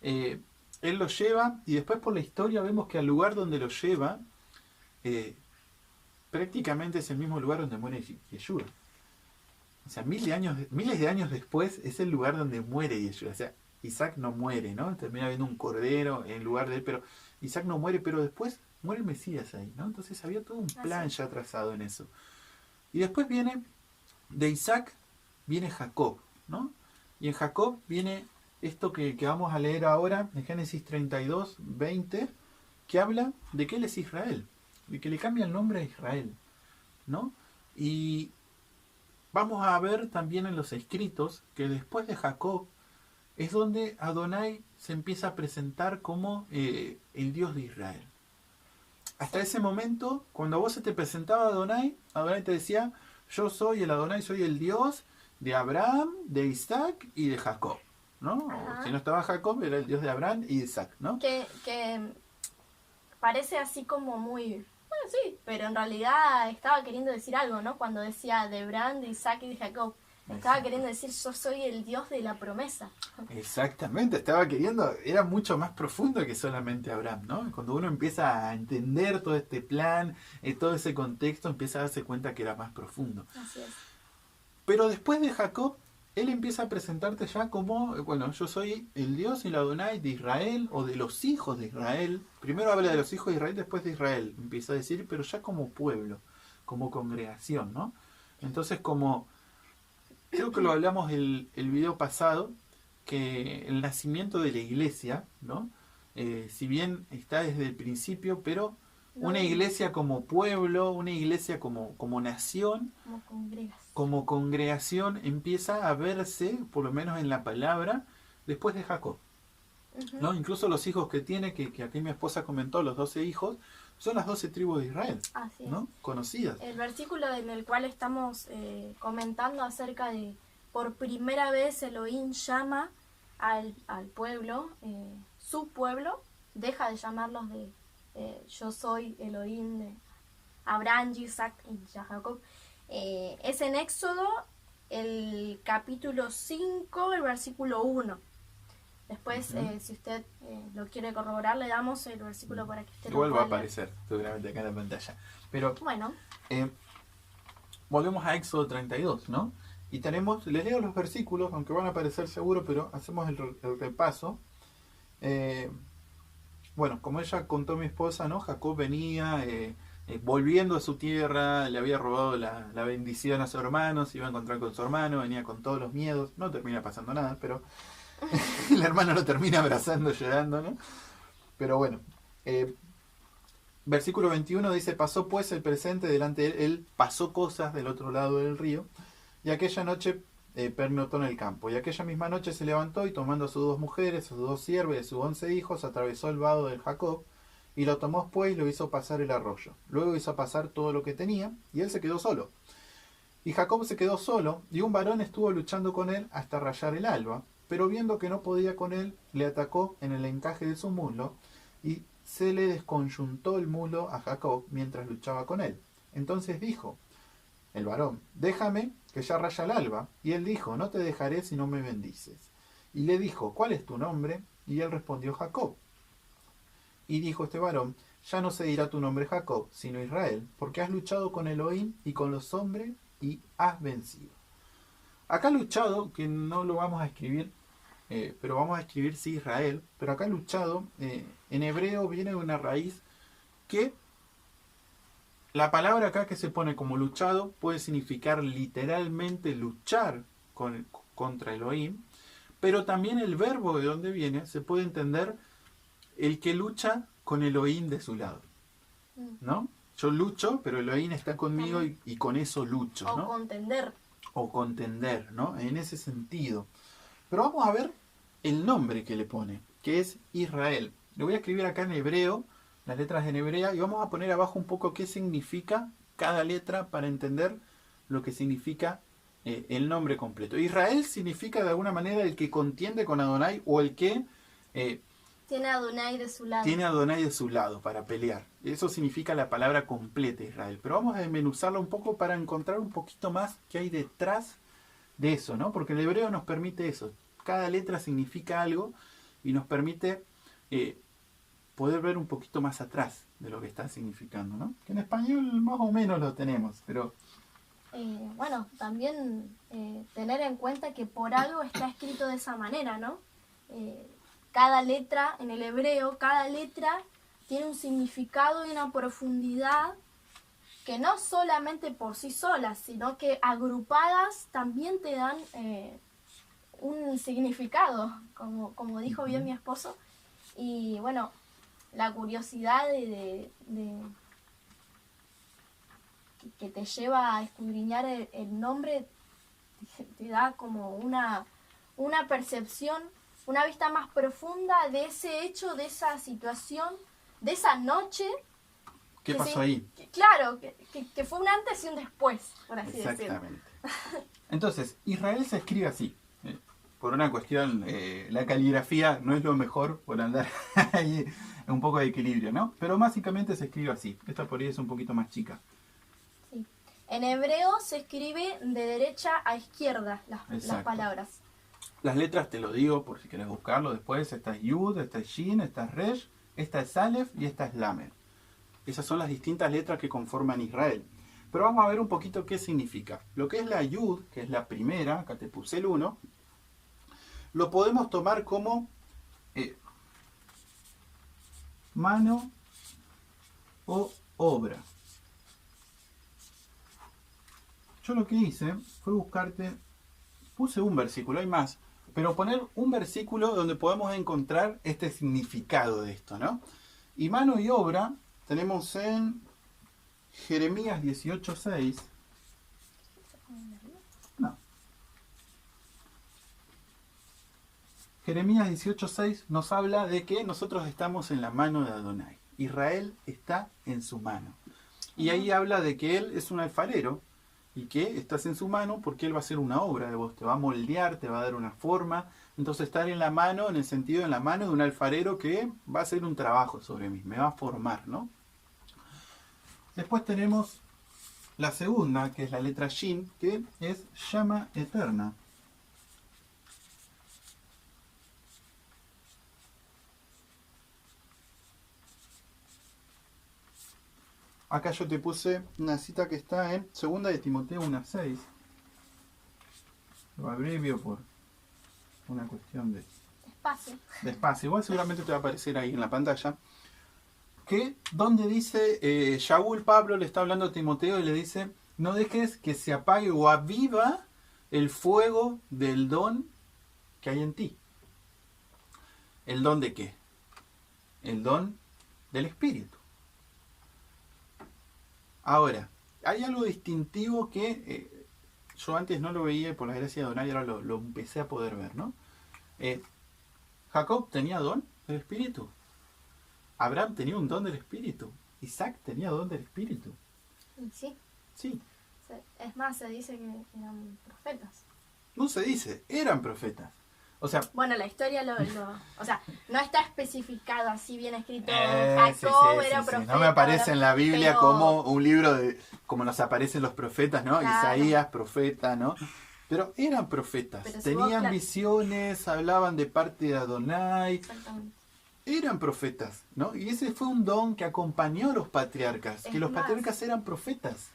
Él lo lleva, y después por la historia vemos que al lugar donde lo lleva, prácticamente es el mismo lugar donde muere Yeshua. O sea, miles de años después es el lugar donde muere Yeshua. O sea, Isaac no muere, ¿no? Termina viendo un cordero en lugar de él, pero Isaac no muere, pero después muere el Mesías ahí, ¿no? Entonces había todo un plan ya trazado en eso. Y después de Isaac viene Jacob, ¿no? Y en Jacob viene esto que vamos a leer ahora, en Génesis 32, 20, que habla de que él es Israel, de que le cambia el nombre a Israel, ¿no? Y vamos a ver también en los escritos que después de Jacob es donde Adonai se empieza a presentar como el Dios de Israel. Hasta ese momento, cuando a vos se te presentaba Adonai te decía, yo soy el Adonai, soy el Dios de Abraham, de Isaac y de Jacob, ¿no? O si no estaba Jacob, era el Dios de Abraham y de Isaac, ¿no? Que parece así como muy... Bueno, sí, pero en realidad estaba queriendo decir algo, ¿no? Cuando decía de Abraham, de Isaac y de Jacob. Estaba queriendo decir, yo soy el Dios de la promesa. Exactamente, estaba queriendo, era mucho más profundo que solamente Abraham, ¿no? Cuando uno empieza a entender todo este plan, todo ese contexto, empieza a darse cuenta que era más profundo. Así es. Pero después de Jacob, él empieza a presentarte ya como, bueno, yo soy el Dios y el Adonai de Israel, o de los hijos de Israel. Primero habla de los hijos de Israel, después de Israel, empieza a decir, pero ya como pueblo, como congregación, ¿no? Entonces creo que lo hablamos el video pasado, que el nacimiento de la iglesia, ¿no? Si bien está desde el principio, pero una iglesia como pueblo, una iglesia como nación, como congregación, empieza a verse, por lo menos en la palabra, después de Jacob, ¿no? Incluso los hijos que tiene, que aquí mi esposa comentó, los 12 hijos, son las 12 tribus de Israel, ¿no? Conocidas. El versículo en el cual estamos comentando acerca de por primera vez Elohim llama al pueblo, su pueblo, deja de llamarlos de yo soy Elohim de Abraham, Isaac y Jacob. Es en Éxodo, el capítulo 5, el versículo 1. Después, si usted lo quiere corroborar, le damos el versículo para que usted igual lo va a pueda leer. aparecer seguramente acá en la pantalla. Pero Bueno, volvemos a Éxodo 32, ¿no? Y tenemos, les leo los versículos, aunque van a aparecer seguro, pero hacemos el repaso. Bueno, como ella contó mi esposa, ¿no? Jacob venía volviendo a su tierra, le había robado la bendición a su hermano, se iba a encontrar con su hermano, venía con todos los miedos, no termina pasando nada, pero el hermano lo termina abrazando, llorando, ¿no? Pero bueno, versículo 21 dice, pasó pues el presente delante de él, él pasó cosas del otro lado del río, y aquella noche pernoctó en el campo. Y aquella misma noche se levantó y tomando a sus 2 mujeres, a sus 2 siervas y a sus 11 hijos, atravesó el vado del Jacob, y lo tomó pues y lo hizo pasar el arroyo. Luego hizo pasar todo lo que tenía, y él se quedó solo. Y Jacob se quedó solo, y un varón estuvo luchando con él hasta rayar el alba, pero viendo que no podía con él, le atacó en el encaje de su muslo, y se le desconyuntó el muslo a Jacob mientras luchaba con él. Entonces dijo el varón, déjame, que ya raya el alba. Y él dijo, no te dejaré si no me bendices. Y le dijo, ¿cuál es tu nombre? Y él respondió, Jacob. Y dijo este varón, ya no se dirá tu nombre Jacob, sino Israel, porque has luchado con Elohim y con los hombres y has vencido. Acá luchado, que no lo vamos a escribir, pero vamos a escribir sí Israel, pero acá luchado, en hebreo viene de una raíz que la palabra acá que se pone como luchado puede significar literalmente luchar contra Elohim, pero también el verbo de donde viene se puede entender el que lucha con Elohim de su lado, ¿no? Yo lucho, pero Elohim está conmigo y con eso lucho, ¿no? o contender. O contender, ¿no? En ese sentido. Pero vamos a ver el nombre que le pone, que es Israel. Lo voy a escribir acá en hebreo, las letras en hebrea, y vamos a poner abajo un poco qué significa cada letra para entender lo que significa el nombre completo. Israel significa de alguna manera el que contiende con Adonai o el que tiene a Adonai de su lado. Tiene a Adonai de su lado para pelear. Eso significa la palabra completa Israel. Pero vamos a desmenuzarla un poco para encontrar un poquito más qué hay detrás de eso, ¿no? Porque el hebreo nos permite eso. Cada letra significa algo y nos permite poder ver un poquito más atrás de lo que está significando, ¿no? Que en español más o menos lo tenemos, pero... bueno, también tener en cuenta que por algo está escrito de esa manera, ¿no? Cada letra, en el hebreo, cada letra tiene un significado y una profundidad que no solamente por sí solas, sino que agrupadas también te dan un significado, como dijo bien mi esposo. Y bueno, la curiosidad que te lleva a escudriñar el nombre te da como una percepción, una vista más profunda de ese hecho, de esa situación, de esa noche. ¿Qué pasó ahí? Claro, que fue un antes y un después, por así decirlo. Exactamente. Entonces, Israel se escribe así. Por una cuestión, la caligrafía no es lo mejor por andar ahí un poco de equilibrio, ¿no? Pero básicamente se escribe así. Esta por ahí es un poquito más chica. Sí. En hebreo se escribe de derecha a izquierda las palabras. Las letras te lo digo por si querés buscarlo después. Esta es Yud, esta es Shin, esta es Resh, esta es Aleph y esta es Lamed. Esas son las distintas letras que conforman Israel. Pero vamos a ver un poquito qué significa. Lo que es la Yud, que es la primera, acá te puse el 1, lo podemos tomar como mano o obra. Yo lo que hice fue buscarte, puse un versículo, hay más, pero poner un versículo donde podamos encontrar este significado de esto, ¿no? Y mano y obra tenemos en Jeremías 18:6. No. Jeremías 18:6 nos habla de que nosotros estamos en la mano de Adonai. Israel está en su mano. Y ahí habla de que él es un alfarero y que estás en su mano porque él va a hacer una obra de vos, te va a moldear, te va a dar una forma. Entonces estar en la mano, en el sentido en la mano de un alfarero que va a hacer un trabajo sobre mí, me va a formar, ¿no? Después tenemos la segunda, que es la letra Shin, que es llama eterna. Acá yo te puse una cita que está en 2 de Timoteo 1:6. Lo abrevio por una cuestión de espacio. Igual seguramente te va a aparecer ahí en la pantalla. Que donde dice, Shaul Pablo le está hablando a Timoteo y le dice, no dejes que se apague o aviva el fuego del don que hay en ti. ¿El don de qué? El don del Espíritu. Ahora, hay algo distintivo que yo antes no lo veía y por la gracia de Adonai ahora lo empecé a poder ver, ¿no? Jacob tenía don del Espíritu. Abraham tenía un don del Espíritu. Isaac tenía don del Espíritu. Sí. Sí. Es más, se dice que eran profetas. No se dice, eran profetas. O sea, bueno, la historia o sea, no está especificado así bien escrito. Jacob era profeta. No me aparece en la Biblia pero... como un libro de como nos aparecen los profetas, ¿no? Claro. Isaías, profeta, ¿no? Pero eran profetas. Pero si tenían visiones, hablaban de parte de Adonai. Exactamente. Eran profetas, ¿no? Y ese fue un don que acompañó a los patriarcas, que los patriarcas eran profetas.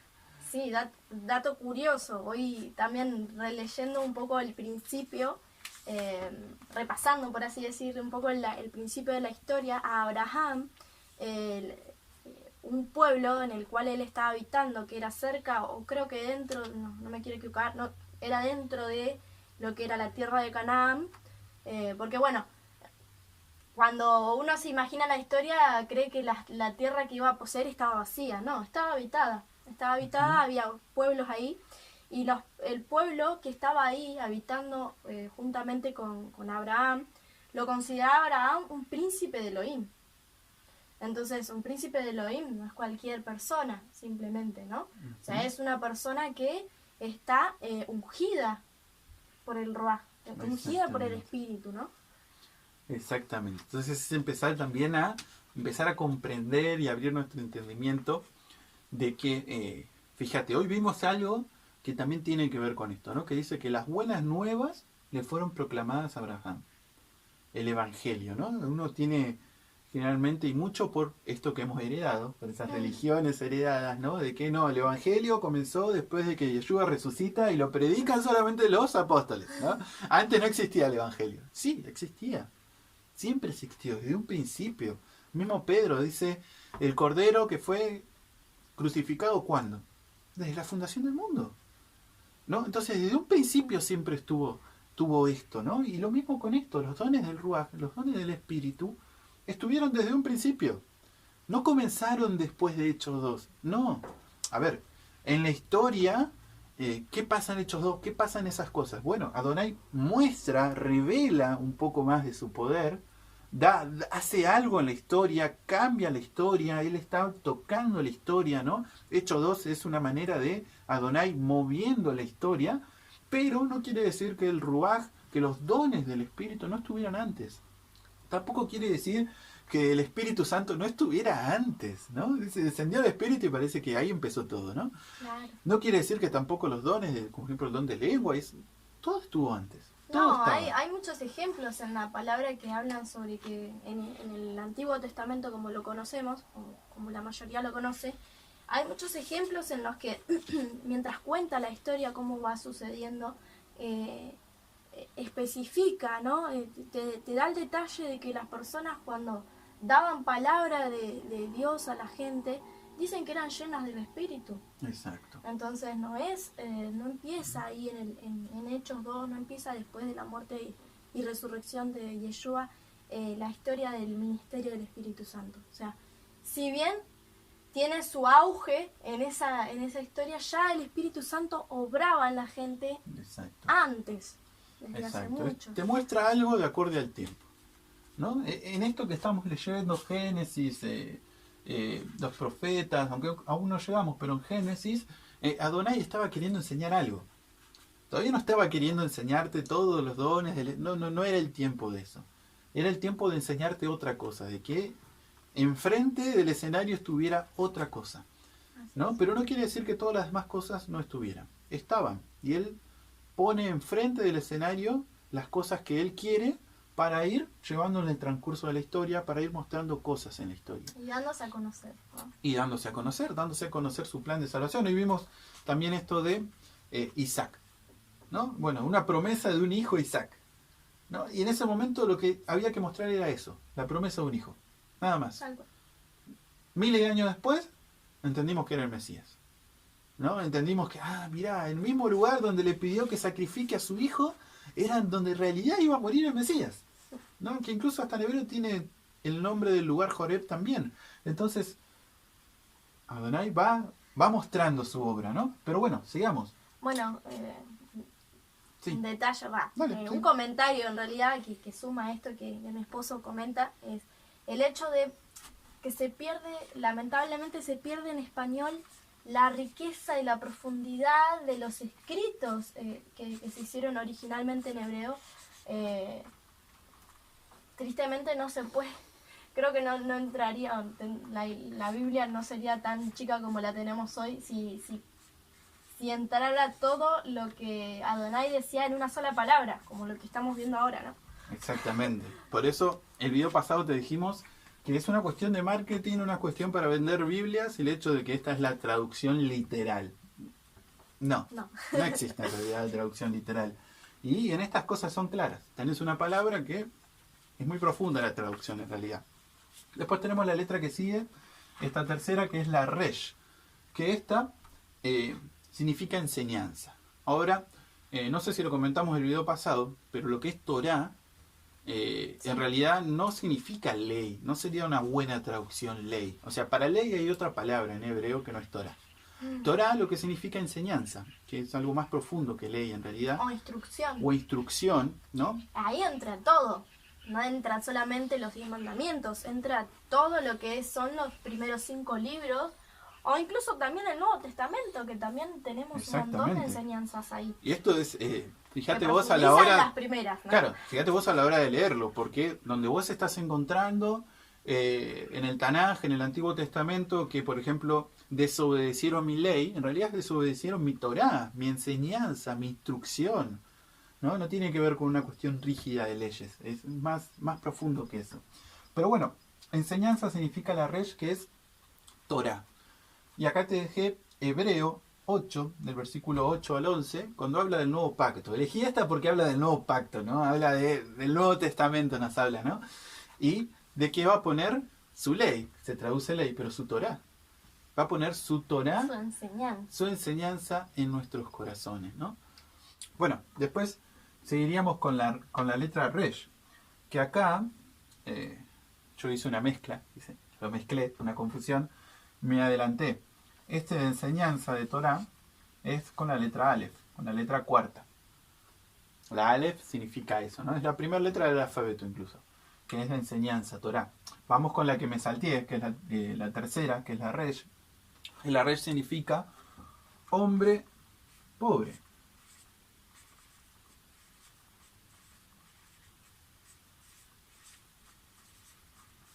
Sí, dato curioso. Hoy también releyendo un poco el principio, repasando, por así decir, un poco el principio de la historia, a Abraham, un pueblo en el cual él estaba habitando, que era cerca, o creo que dentro, no me quiero equivocar, no, era dentro de lo que era la tierra de Canaán, porque bueno, cuando uno se imagina la historia, cree que la tierra que iba a poseer estaba vacía. No, estaba habitada. Había pueblos ahí. Y el pueblo que estaba ahí habitando juntamente con Abraham, lo consideraba Abraham un príncipe de Elohim. Entonces, un príncipe de Elohim no es cualquier persona, simplemente, ¿no? O sea, es una persona que está ungida por el Ruach, ungida por el Espíritu, ¿no? Exactamente. Entonces es empezar también a comprender y abrir nuestro entendimiento de que, fíjate, hoy vimos algo que también tiene que ver con esto, ¿no? Que dice que las buenas nuevas le fueron proclamadas a Abraham. El Evangelio, ¿no? Uno tiene generalmente, y mucho por esto que hemos heredado, por esas religiones heredadas, ¿no? De que no, el Evangelio comenzó después de que Yeshua resucita y lo predican solamente los apóstoles, ¿no? Antes no existía el Evangelio. Sí, existía. Siempre existió, desde un principio. Mismo Pedro dice, el Cordero que fue crucificado, ¿cuándo? Desde la fundación del mundo, ¿no? Entonces, desde un principio siempre tuvo esto, ¿no? Y lo mismo con esto, los dones del Ruach, los dones del Espíritu, estuvieron desde un principio. No comenzaron después de Hechos 2, no. A ver, en la historia, ¿qué pasa en Hechos 2? ¿Qué pasa en esas cosas? Bueno, Adonai muestra, revela un poco más de su poder, hace algo en la historia, cambia la historia, él está tocando la historia, ¿no? Hechos 2 es una manera de Adonai moviendo la historia, pero no quiere decir que el Ruach, que los dones del Espíritu no estuvieran antes. Tampoco quiere decir que el Espíritu Santo no estuviera antes, ¿no? Se descendió el Espíritu y parece que ahí empezó todo, ¿no? Claro. No quiere decir que tampoco los dones, como por ejemplo el don de lengua, todo estuvo antes. No, hay muchos ejemplos en la palabra que hablan sobre que en el Antiguo Testamento, como lo conocemos, como la mayoría lo conoce, hay muchos ejemplos en los que mientras cuenta la historia cómo va sucediendo, especifica, ¿no? Te da el detalle de que las personas cuando daban palabra de Dios a la gente, dicen que eran llenas del Espíritu. Exacto. Entonces no empieza ahí en Hechos 2, no empieza después de la muerte y resurrección de Yeshua, la historia del ministerio del Espíritu Santo. O sea, si bien tiene su auge en esa historia, ya el Espíritu Santo obraba en la gente. Exacto. Antes, desde hace mucho. Te muestra algo de acuerdo al tiempo, ¿no? En esto que estamos leyendo, Génesis, los profetas, aunque aún no llegamos, pero en Génesis, Adonai estaba queriendo enseñar algo. Todavía no estaba queriendo enseñarte todos los dones, no era el tiempo de eso. Era el tiempo de enseñarte otra cosa, de que enfrente del escenario estuviera otra cosa. ¿no? Pero no quiere decir que todas las demás cosas no estuvieran. Estaban. Y él pone enfrente del escenario las cosas que él quiere para ir llevando en el transcurso de la historia, para ir mostrando cosas en la historia. Y dándose a conocer, ¿no? Y dándose a conocer su plan de salvación. Y vimos también esto de Isaac, ¿no? Bueno, una promesa de un hijo, Isaac, ¿no? Y en ese momento lo que había que mostrar era eso, la promesa de un hijo, nada más. Algo. Miles de años después, entendimos que era el Mesías, ¿no? Entendimos que, mirá, el mismo lugar donde le pidió que sacrifique a su hijo, era donde en realidad iba a morir el Mesías, ¿no? Que incluso hasta en hebreo tiene el nombre del lugar Joreb también. Entonces, Adonai va mostrando su obra, ¿no? Pero bueno, sigamos. Bueno, Sí. un detalle, Dale, sí. un comentario en realidad que suma a esto que mi esposo comenta, es el hecho de que lamentablemente se pierde en español la riqueza y la profundidad de los escritos que se hicieron originalmente en hebreo. Tristemente no se puede, creo que no entraría, la Biblia no sería tan chica como la tenemos hoy si entrara todo lo que Adonai decía en una sola palabra, como lo que estamos viendo ahora, ¿no? Exactamente. Por eso el video pasado te dijimos que es una cuestión de marketing, una cuestión para vender Biblias, y el hecho de que esta es la traducción literal. No existe en realidad la traducción literal. Y en estas cosas son claras. Tenés una palabra que es muy profunda la traducción en realidad. Después tenemos la letra que sigue, esta tercera, que es la resh, que esta significa enseñanza. Ahora, no sé si lo comentamos en el video pasado, pero lo que es Torah, en realidad no significa ley, no sería una buena traducción ley. O sea, para ley hay otra palabra en hebreo que no es Torah. Torah lo que significa enseñanza, que es algo más profundo que ley en realidad. O instrucción, ¿no? Ahí entra todo. No entra solamente los 10 mandamientos, entra todo lo que son los primeros 5 libros, o incluso también el Nuevo Testamento, que también tenemos un montón de enseñanzas ahí. Y esto es, fíjate vos a la hora... las primeras, ¿no? Claro, fíjate vos a la hora de leerlo, porque donde vos estás encontrando en el Tanaj, en el Antiguo Testamento, que por ejemplo desobedecieron mi ley, en realidad desobedecieron mi Torah, mi enseñanza, mi instrucción. No tiene que ver con una cuestión rígida de leyes, es más profundo que eso. Pero bueno, enseñanza significa la resh, que es Torah. Y acá te dejé Hebreo 8, del versículo 8 al 11, cuando habla del nuevo pacto. Elegí esta porque habla del nuevo pacto, ¿no? Habla del Nuevo Testamento, nos habla, ¿no? Y de que va a poner su ley, se traduce ley, pero su Torah. Va a poner su Torah, su enseñanza en nuestros corazones, ¿no? Bueno, después seguiríamos con la letra Resh, que acá yo hice una mezcla, lo mezclé, una confusión, me adelanté. Este de enseñanza de Torah es con la letra Aleph, con la letra cuarta. La Aleph significa eso, ¿no? Es la primera letra del alfabeto incluso, que es la enseñanza, Torah. Vamos con la que me salté, que es la tercera, que es la Resh. Y la Resh significa hombre pobre.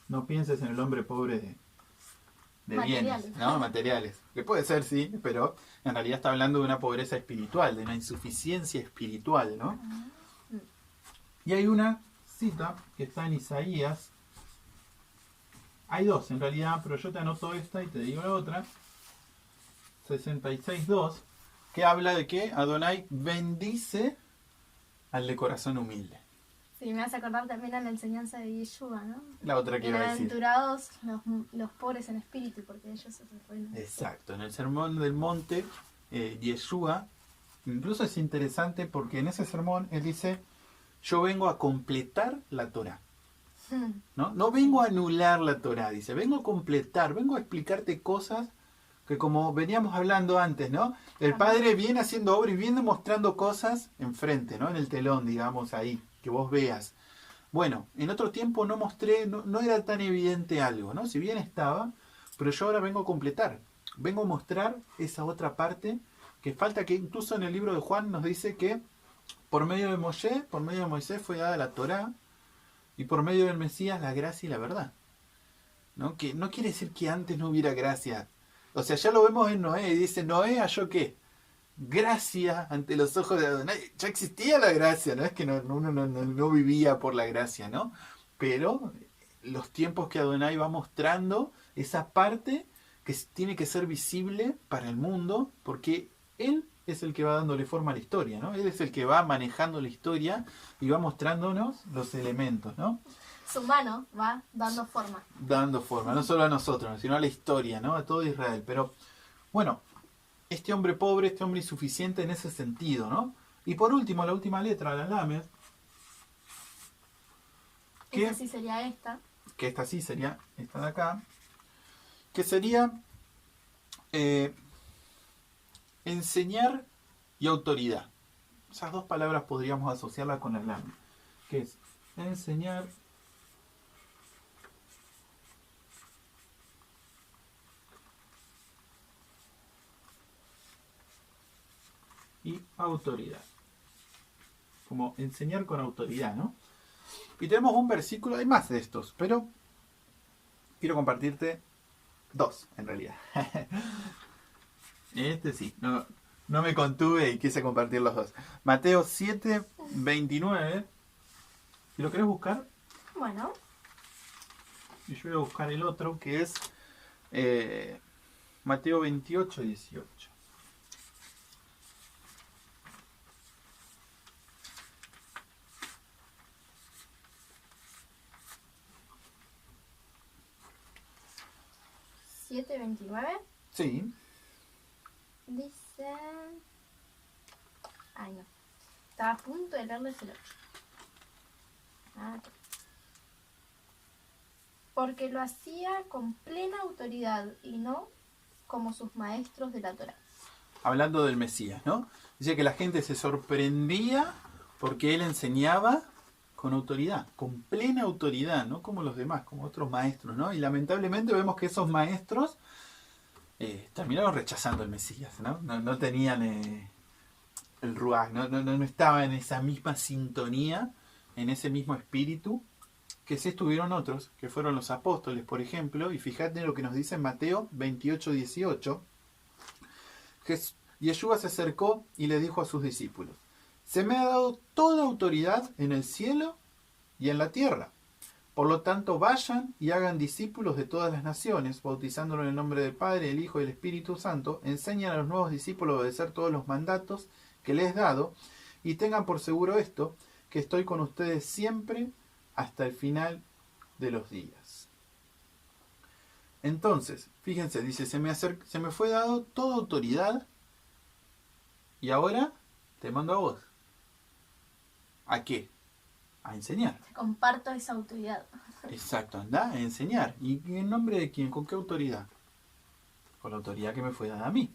No pienses en el hombre pobre de bienes, ¿no? Materiales. Que puede ser, sí, pero en realidad está hablando de una pobreza espiritual, de una insuficiencia espiritual, ¿no? Y hay una cita que está en Isaías. Hay dos en realidad, pero yo te anoto esta y te digo la otra. 66.2, que habla de que Adonai bendice al de corazón humilde. Sí, me hace acordar también a la enseñanza de Yeshua, ¿no? La otra que iba a decir. Bienaventurados los pobres en espíritu, porque ellos se reino. Exacto, en el sermón del monte, Yeshua, incluso es interesante porque en ese sermón él dice, yo vengo a completar la Torah. No vengo a anular la Torah, dice, vengo a completar, vengo a explicarte cosas que como veníamos hablando antes, ¿no? El Padre viene haciendo obra y viene mostrando cosas enfrente, ¿no? En el telón, digamos, ahí, que vos veas. Bueno, en otro tiempo no mostré, no era tan evidente algo, ¿no? Si bien estaba, pero yo ahora vengo a completar, vengo a mostrar esa otra parte que falta, que incluso en el libro de Juan nos dice que por medio de Moisés fue dada la Torá, y por medio del Mesías la gracia y la verdad. ¿No? Que no quiere decir que antes no hubiera gracia. O sea, ya lo vemos en Noé y dice, Noé halló qué, gracia ante los ojos de Adonai. Ya existía la gracia, no es que uno no vivía por la gracia, ¿no? Pero los tiempos que Adonai va mostrando, esa parte que tiene que ser visible para el mundo, porque Él es el que va dándole forma a la historia, ¿no? Él es el que va manejando la historia y va mostrándonos los elementos, ¿no? Su mano va dando forma. Dando forma, no solo a nosotros, sino a la historia, ¿no? A todo Israel. Pero, bueno, este hombre pobre, este hombre insuficiente en ese sentido, ¿no? Y por último, la última letra, la Lamed. Esta sí sería esta. Que esta sí sería esta de acá. Que sería enseñar y autoridad. Esas dos palabras podríamos asociarlas con la Lamed. Que es enseñar y autoridad. Como enseñar con autoridad, ¿no? Y tenemos un versículo, hay más de estos, pero quiero compartirte dos, en realidad. Este sí, no me contuve y quise compartir los dos. Mateo 7, 29. ¿Si lo querés buscar? Bueno. Y yo voy a buscar el otro, que es Mateo 28, 18. ¿7:29? Sí. Dice... Ay, no. Estaba a punto de leerles el 8. Porque lo hacía con plena autoridad y no como sus maestros de la Torá. Hablando del Mesías, ¿no? Dice que la gente se sorprendía porque él enseñaba con autoridad, con plena autoridad, no como los demás, como otros maestros, ¿no? Y lamentablemente vemos que esos maestros terminaron rechazando el Mesías, ¿no? No tenían el ruach, no estaban en esa misma sintonía, en ese mismo espíritu, que sí estuvieron otros, que fueron los apóstoles, por ejemplo, y fíjate lo que nos dice en Mateo 28, 18. Yeshua se acercó y le dijo a sus discípulos, se me ha dado toda autoridad en el cielo y en la tierra. Por lo tanto, vayan y hagan discípulos de todas las naciones, bautizándolos en el nombre del Padre, del Hijo y del Espíritu Santo. Enseñan a los nuevos discípulos a obedecer todos los mandatos que les he dado. Y tengan por seguro esto, que estoy con ustedes siempre hasta el final de los días. Entonces, fíjense, dice, se me fue dado toda autoridad y ahora te mando a vos. ¿A qué? A enseñar. Comparto esa autoridad. Exacto, anda a enseñar. ¿Y en nombre de quién? ¿Con qué autoridad? Con la autoridad que me fue dada a mí.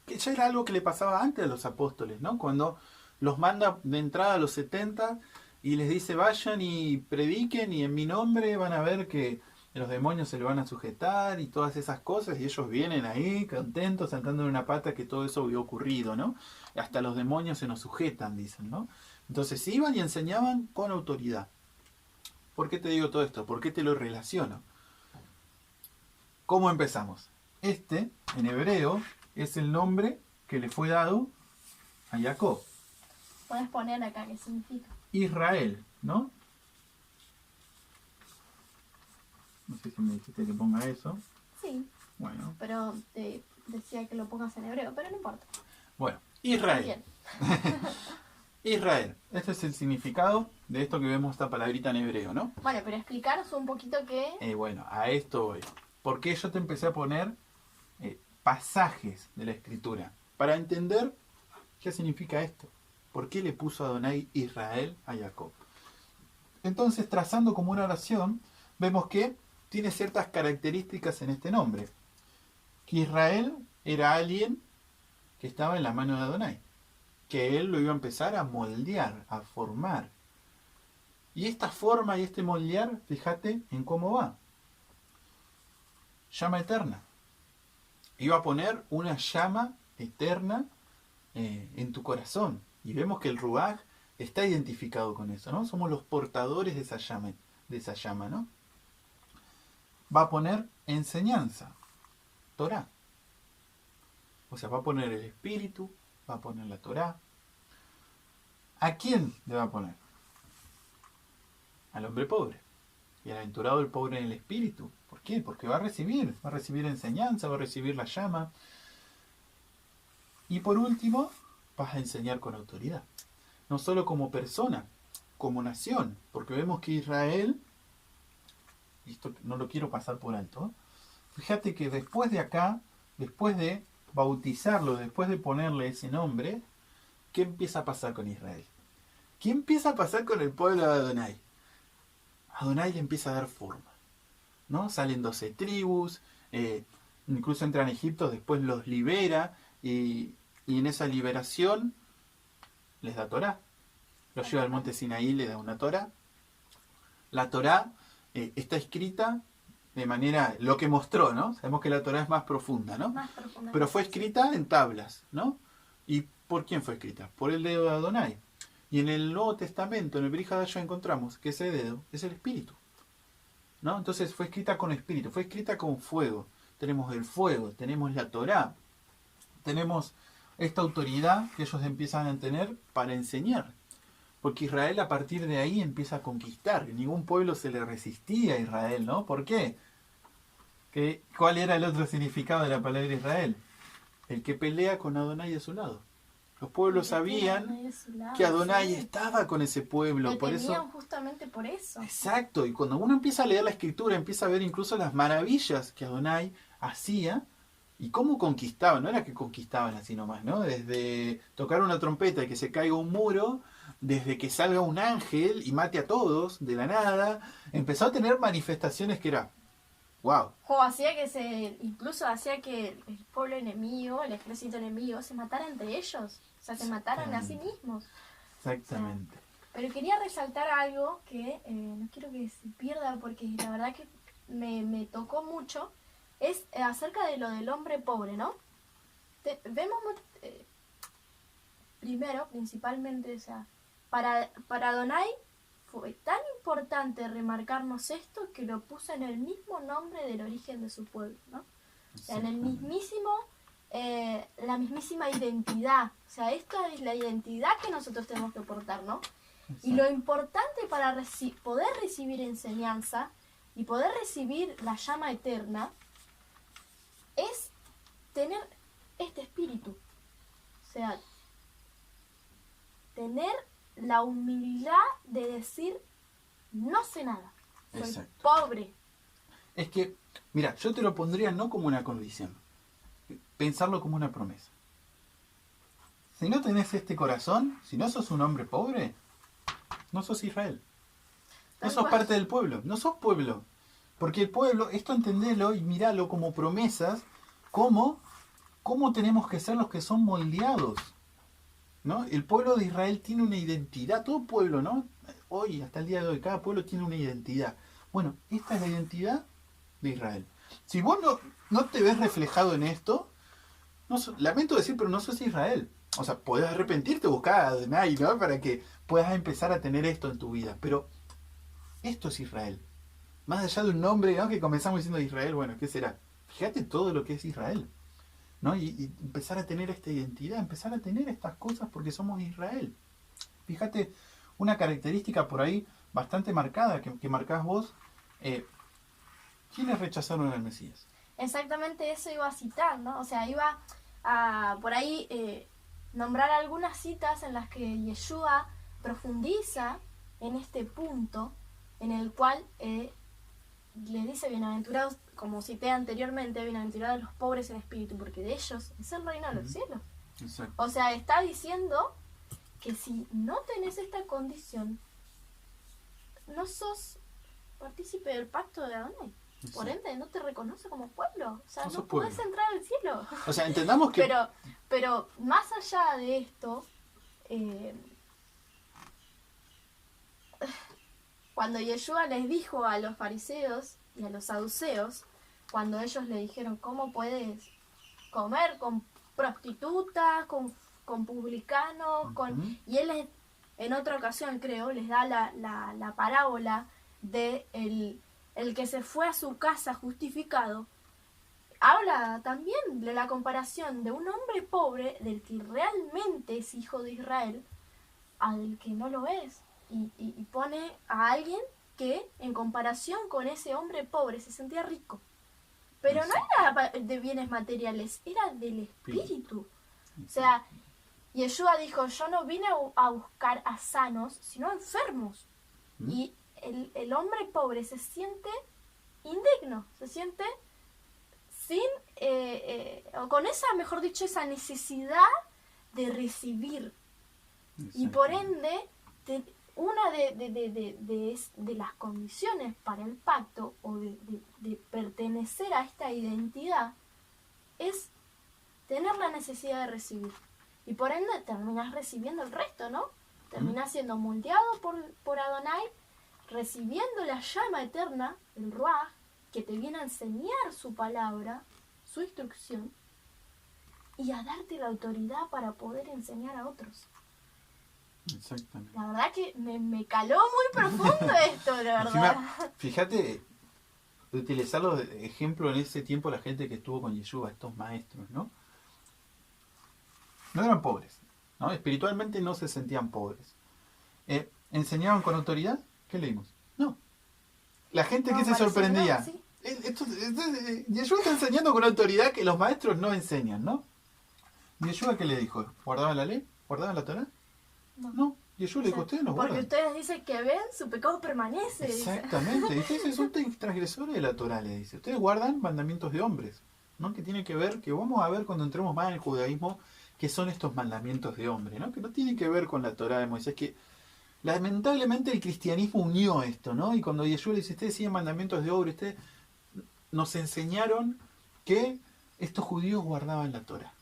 Que ya era algo que le pasaba antes a los apóstoles, ¿no? Cuando los manda de entrada a los 70 y les dice vayan y prediquen y en mi nombre van a ver que los demonios se le van a sujetar y todas esas cosas y ellos vienen ahí contentos, saltando en una pata que todo eso había ocurrido, ¿no? Hasta los demonios se nos sujetan, dicen, ¿no? Entonces iban y enseñaban con autoridad. ¿Por qué te digo todo esto? ¿Por qué te lo relaciono? ¿Cómo empezamos? Este, en hebreo, es el nombre que le fue dado a Jacob. Puedes poner acá qué significa. Israel, ¿no? No sé si me dijiste que ponga eso. Sí. Bueno. Pero te decía que lo pongas en hebreo, pero no importa. Bueno, Israel. Bien. Israel. Este es el significado de esto que vemos esta palabrita en hebreo, ¿no? Bueno, pero explicaros un poquito qué... Bueno, a esto voy. Porque yo te empecé a poner pasajes de la escritura para entender qué significa esto. ¿Por qué le puso Adonai Israel a Jacob? Entonces, trazando como una oración, vemos que tiene ciertas características en este nombre. Que Israel era alguien que estaba en la mano de Adonai. Que él lo iba a empezar a moldear, a formar. Y esta forma y este moldear, fíjate en cómo va. Llama eterna. Iba a poner una llama eterna en tu corazón. Y vemos que el Ruach está identificado con eso, ¿no? Somos los portadores de esa llama, ¿no? Va a poner enseñanza, Torah. sea, va a poner el Espíritu, va a poner la Torá. ¿A quién le va a poner? Al hombre pobre. Bienaventurado el pobre en el espíritu. ¿Por qué? Porque va a recibir enseñanza, va a recibir la llama. Y por último, vas a enseñar con autoridad. No solo como persona, como nación. Porque vemos que Israel, y esto no lo quiero pasar por alto, fíjate que después de acá, después de bautizarlo, después de ponerle ese nombre, ¿qué empieza a pasar con Israel? ¿Qué empieza a pasar con el pueblo de Adonai? Adonai le empieza a dar forma, ¿no? Salen 12 tribus, incluso entran a Egipto, después los libera, y en esa liberación les da Torá. Los lleva al monte Sinaí, le da una Torá. La Torá está escrita de manera, lo que mostró, ¿no? Sabemos que la Torá es más profunda, ¿no? Más profunda. Pero fue escrita en tablas, ¿no? ¿Y por quién fue escrita? Por el dedo de Adonai. Y en el Nuevo Testamento, en el Brit Hadashah, encontramos que ese dedo es el Espíritu, ¿no? Entonces fue escrita con Espíritu, fue escrita con fuego. Tenemos el fuego, tenemos la Torá, tenemos esta autoridad que ellos empiezan a tener para enseñar. Porque Israel a partir de ahí empieza a conquistar. Ningún pueblo se le resistía a Israel, ¿no? ¿Por qué? ¿Cuál era el otro significado de la palabra Israel? El que pelea con Adonai a su lado. Los pueblos sabían que Adonai estaba con ese pueblo. Lo por tenían eso, justamente por eso. exacto. Y cuando uno empieza a leer la escritura, empieza a ver incluso las maravillas que Adonai hacía y cómo conquistaban. No era que conquistaban así nomás, ¿no? Desde tocar una trompeta y que se caiga un muro, desde que salga un ángel y mate a todos de la nada, empezó a tener manifestaciones que era wow. O incluso hacía que el pueblo enemigo, el ejército enemigo, se matara entre ellos. O sea, se mataran a sí mismos. Exactamente. O sea, pero quería resaltar algo que no quiero que se pierda porque la verdad que me tocó mucho. Es acerca de lo del hombre pobre, ¿no? Vemos primero, principalmente, o sea, para Adonai fue tan importante remarcarnos esto que lo puso en el mismo nombre del origen de su pueblo, ¿no? O sea, en el mismísimo, la mismísima identidad. O sea, esta es la identidad que nosotros tenemos que portar, ¿no? Exacto. Y lo importante para poder recibir enseñanza y poder recibir la llama eterna es tener este espíritu. O sea, tener la humildad de decir, no sé nada, soy exacto. Pobre. Es que, mira, yo te lo pondría no como una condición, pensarlo como una promesa. Si no tenés este corazón, si no sos un hombre pobre, no sos Israel. No sos parte del pueblo, no sos pueblo. Porque el pueblo, esto entendelo y miralo como promesas, cómo tenemos que ser los que son moldeados, ¿no? El pueblo de Israel tiene una identidad, todo pueblo, ¿no? Hoy, hasta el día de hoy, cada pueblo tiene una identidad. Bueno, esta es la identidad de Israel. Si vos no te ves reflejado en esto, lamento decir, pero no sos Israel. O sea, podés arrepentirte, buscar a Adonai, ¿no? Para que puedas empezar a tener esto en tu vida. Pero esto es Israel. Más allá de un nombre, ¿no? Que comenzamos diciendo Israel, bueno, ¿qué será? Fíjate todo lo que es Israel, ¿no? Y empezar a tener esta identidad, empezar a tener estas cosas porque somos Israel. Fíjate, una característica por ahí bastante marcada que marcás vos, ¿quiénes rechazaron al Mesías? Exactamente eso iba a citar, ¿no? O sea, iba a por ahí nombrar algunas citas en las que Yeshua profundiza en este punto en el cual le dice, bienaventurados, como cité anteriormente, bienaventurados los pobres en espíritu, porque de ellos es el reino de los cielos. Exacto. O sea, está diciendo que si no tenés esta condición, no sos partícipe del pacto de Adonai. Exacto. Por ende, no te reconoce como pueblo. O sea, no podés entrar al cielo. O sea, entendamos que... Pero más allá de esto, cuando Yeshua les dijo a los fariseos y a los saduceos, cuando ellos le dijeron, ¿cómo puedes comer con prostitutas, con publicanos? Y él en otra ocasión, creo, les da la parábola de el que se fue a su casa justificado. habla también de la comparación de un hombre pobre del que realmente es hijo de Israel al que no lo es. Y pone a alguien que en comparación con ese hombre pobre se sentía rico. Pero no era de bienes materiales, era del espíritu. O sea, Yeshua dijo, yo no vine a buscar a sanos, sino a enfermos. Y el hombre pobre se siente indigno, se siente sin, o con esa, mejor dicho, esa necesidad de recibir. Y por ende, una de las condiciones para el pacto o de pertenecer a esta identidad es tener la necesidad de recibir. Y por ende terminas recibiendo el resto, ¿no? Terminas siendo moldeado por Adonai, recibiendo la llama eterna, el Ruach, que te viene a enseñar su palabra, su instrucción, y a darte la autoridad para poder enseñar a otros. Exactamente. La verdad que me caló muy profundo esto, la verdad. Encima, fíjate, utilizarlo de ejemplo en ese tiempo la gente que estuvo con Yeshua, estos maestros, ¿no? No eran pobres, ¿no? Espiritualmente no se sentían pobres. ¿Enseñaban con autoridad? ¿Qué leímos? No. La gente que se sorprendía. Sí. Yeshua está enseñando con autoridad que los maestros no enseñan, ¿no? ¿Yeshua qué le dijo? ¿Guardaban la ley? ¿Guardaban la Torá? No. Yeshua le dijo, ustedes no guardan. Porque ustedes dicen que ven, su pecado permanece. Exactamente. Y ustedes son transgresores de la Torá, le dice. Ustedes guardan mandamientos de hombres, ¿no? Que tiene que ver, que vamos a ver cuando entremos más en el judaísmo, que son estos mandamientos de hombre, ¿no? Que no tienen que ver con la Torá de Moisés, que lamentablemente el cristianismo unió esto, ¿no? Y cuando Yeshua le dice, ustedes siguen mandamientos de hombre, ustedes nos enseñaron que estos judíos guardaban la Torá.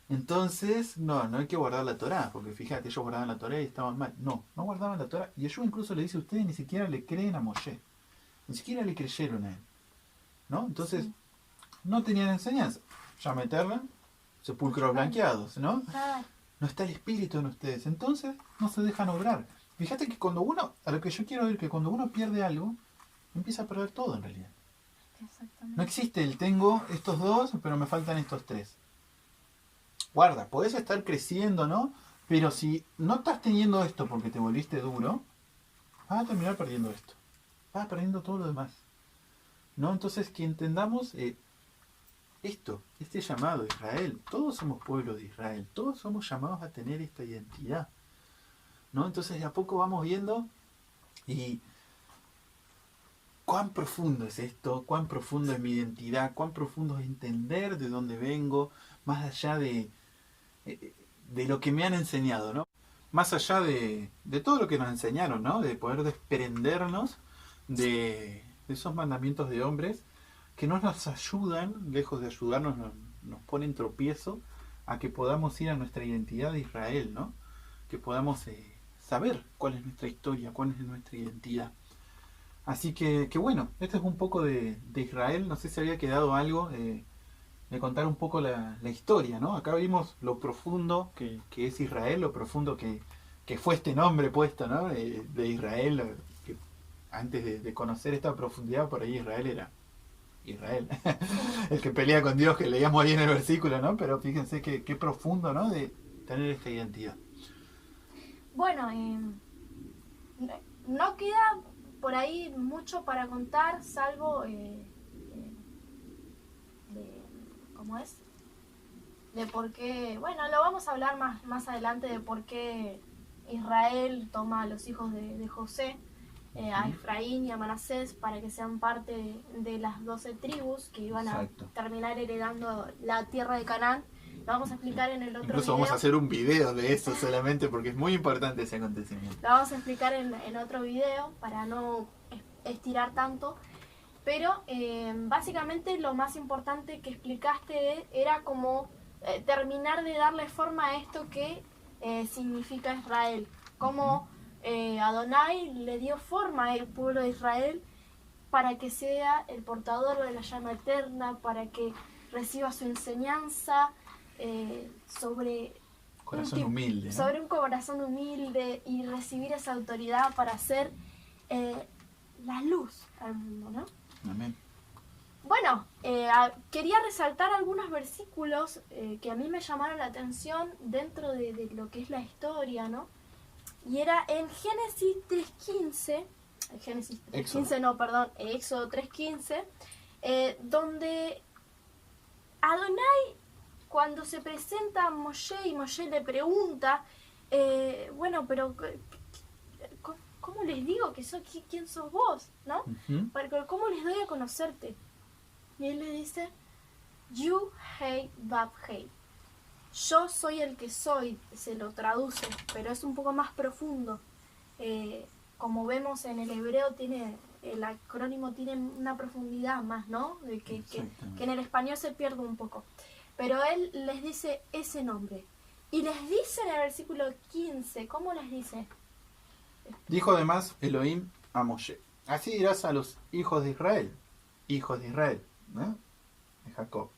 Entonces, no hay que guardar la Torá, porque fíjate, ellos guardaban la Torá y estaban mal. No guardaban la Torá. Y Yeshua incluso le dice, ustedes ni siquiera le creen a Moshe, ni siquiera le creyeron a él, ¿no? Entonces, no tenían enseñanza. Llama eterna, sepulcros blanqueados, ¿no? No está el espíritu en ustedes. Entonces, no se dejan obrar. Fíjate que cuando uno, a lo que yo quiero decir, que cuando uno pierde algo, empieza a perder todo en realidad. No existe el tengo estos dos, pero me faltan estos tres. Guarda, podés estar creciendo, ¿no? Pero si no estás teniendo esto porque te volviste duro, vas a terminar perdiendo esto. Vas perdiendo todo lo demás, ¿no? Entonces, que entendamos este llamado de Israel. Todos somos pueblo de Israel. Todos somos llamados a tener esta identidad, ¿no? Entonces, de a poco vamos viendo y cuán profundo es esto, cuán profundo es mi identidad, cuán profundo es entender de dónde vengo, más allá de lo que me han enseñado, ¿no? Más allá de todo lo que nos enseñaron, ¿no? De poder desprendernos de esos mandamientos de hombres que no nos ayudan, lejos de ayudarnos, nos ponen tropiezo a que podamos ir a nuestra identidad de Israel, ¿no? Que podamos saber cuál es nuestra historia, cuál es nuestra identidad. Así que bueno, esto es un poco de Israel. No sé si había quedado algo de contar un poco la historia, ¿no? Acá vimos lo profundo que es Israel, lo profundo que fue este nombre puesto, ¿no? De Israel, que antes de conocer esta profundidad, por ahí Israel era Israel, el que pelea con Dios, que leíamos ahí en el versículo, ¿no? Pero fíjense qué profundo, ¿no? De tener esta identidad. Bueno, no queda por ahí mucho para contar, salvo ¿cómo es? De por qué, bueno, lo vamos a hablar más adelante de por qué Israel toma a los hijos de José, a Efraín y a Manasés, para que sean parte de las 12 tribus que iban a terminar heredando la tierra de Canaán. Lo vamos a explicar en el otro Incluso video. Vamos a hacer un video de eso solamente porque es muy importante ese acontecimiento. Lo vamos a explicar en otro video para no estirar tanto. Pero básicamente lo más importante que explicaste era como terminar de darle forma a esto que significa Israel. Como Adonai le dio forma al pueblo de Israel para que sea el portador de la llama eterna, para que reciba su enseñanza sobre corazón humilde, ¿no? Sobre un corazón humilde y recibir esa autoridad para ser la luz al mundo, ¿no? Amén. Bueno, quería resaltar algunos versículos que a mí me llamaron la atención dentro de lo que es la historia, ¿no? Y era en Génesis 3.15, Génesis 3.15 no, perdón, Éxodo 3.15, donde Adonai, cuando se presenta a Moshe y Moshe le pregunta, bueno, pero ¿cómo les digo que quién sos vos? ¿No? ¿Cómo les doy a conocerte? Y él le dice, You Hei Vav Hei. Yo soy el que soy, se lo traduce, pero es un poco más profundo. Como vemos en el hebreo, el acrónimo tiene una profundidad más, ¿no? Que en el español se pierde un poco. Pero él les dice ese nombre. Y les dice en el versículo 15, ¿cómo les dice? Dijo además Elohim a Moshe, así dirás a los hijos de Israel, ¿no? De Jacob.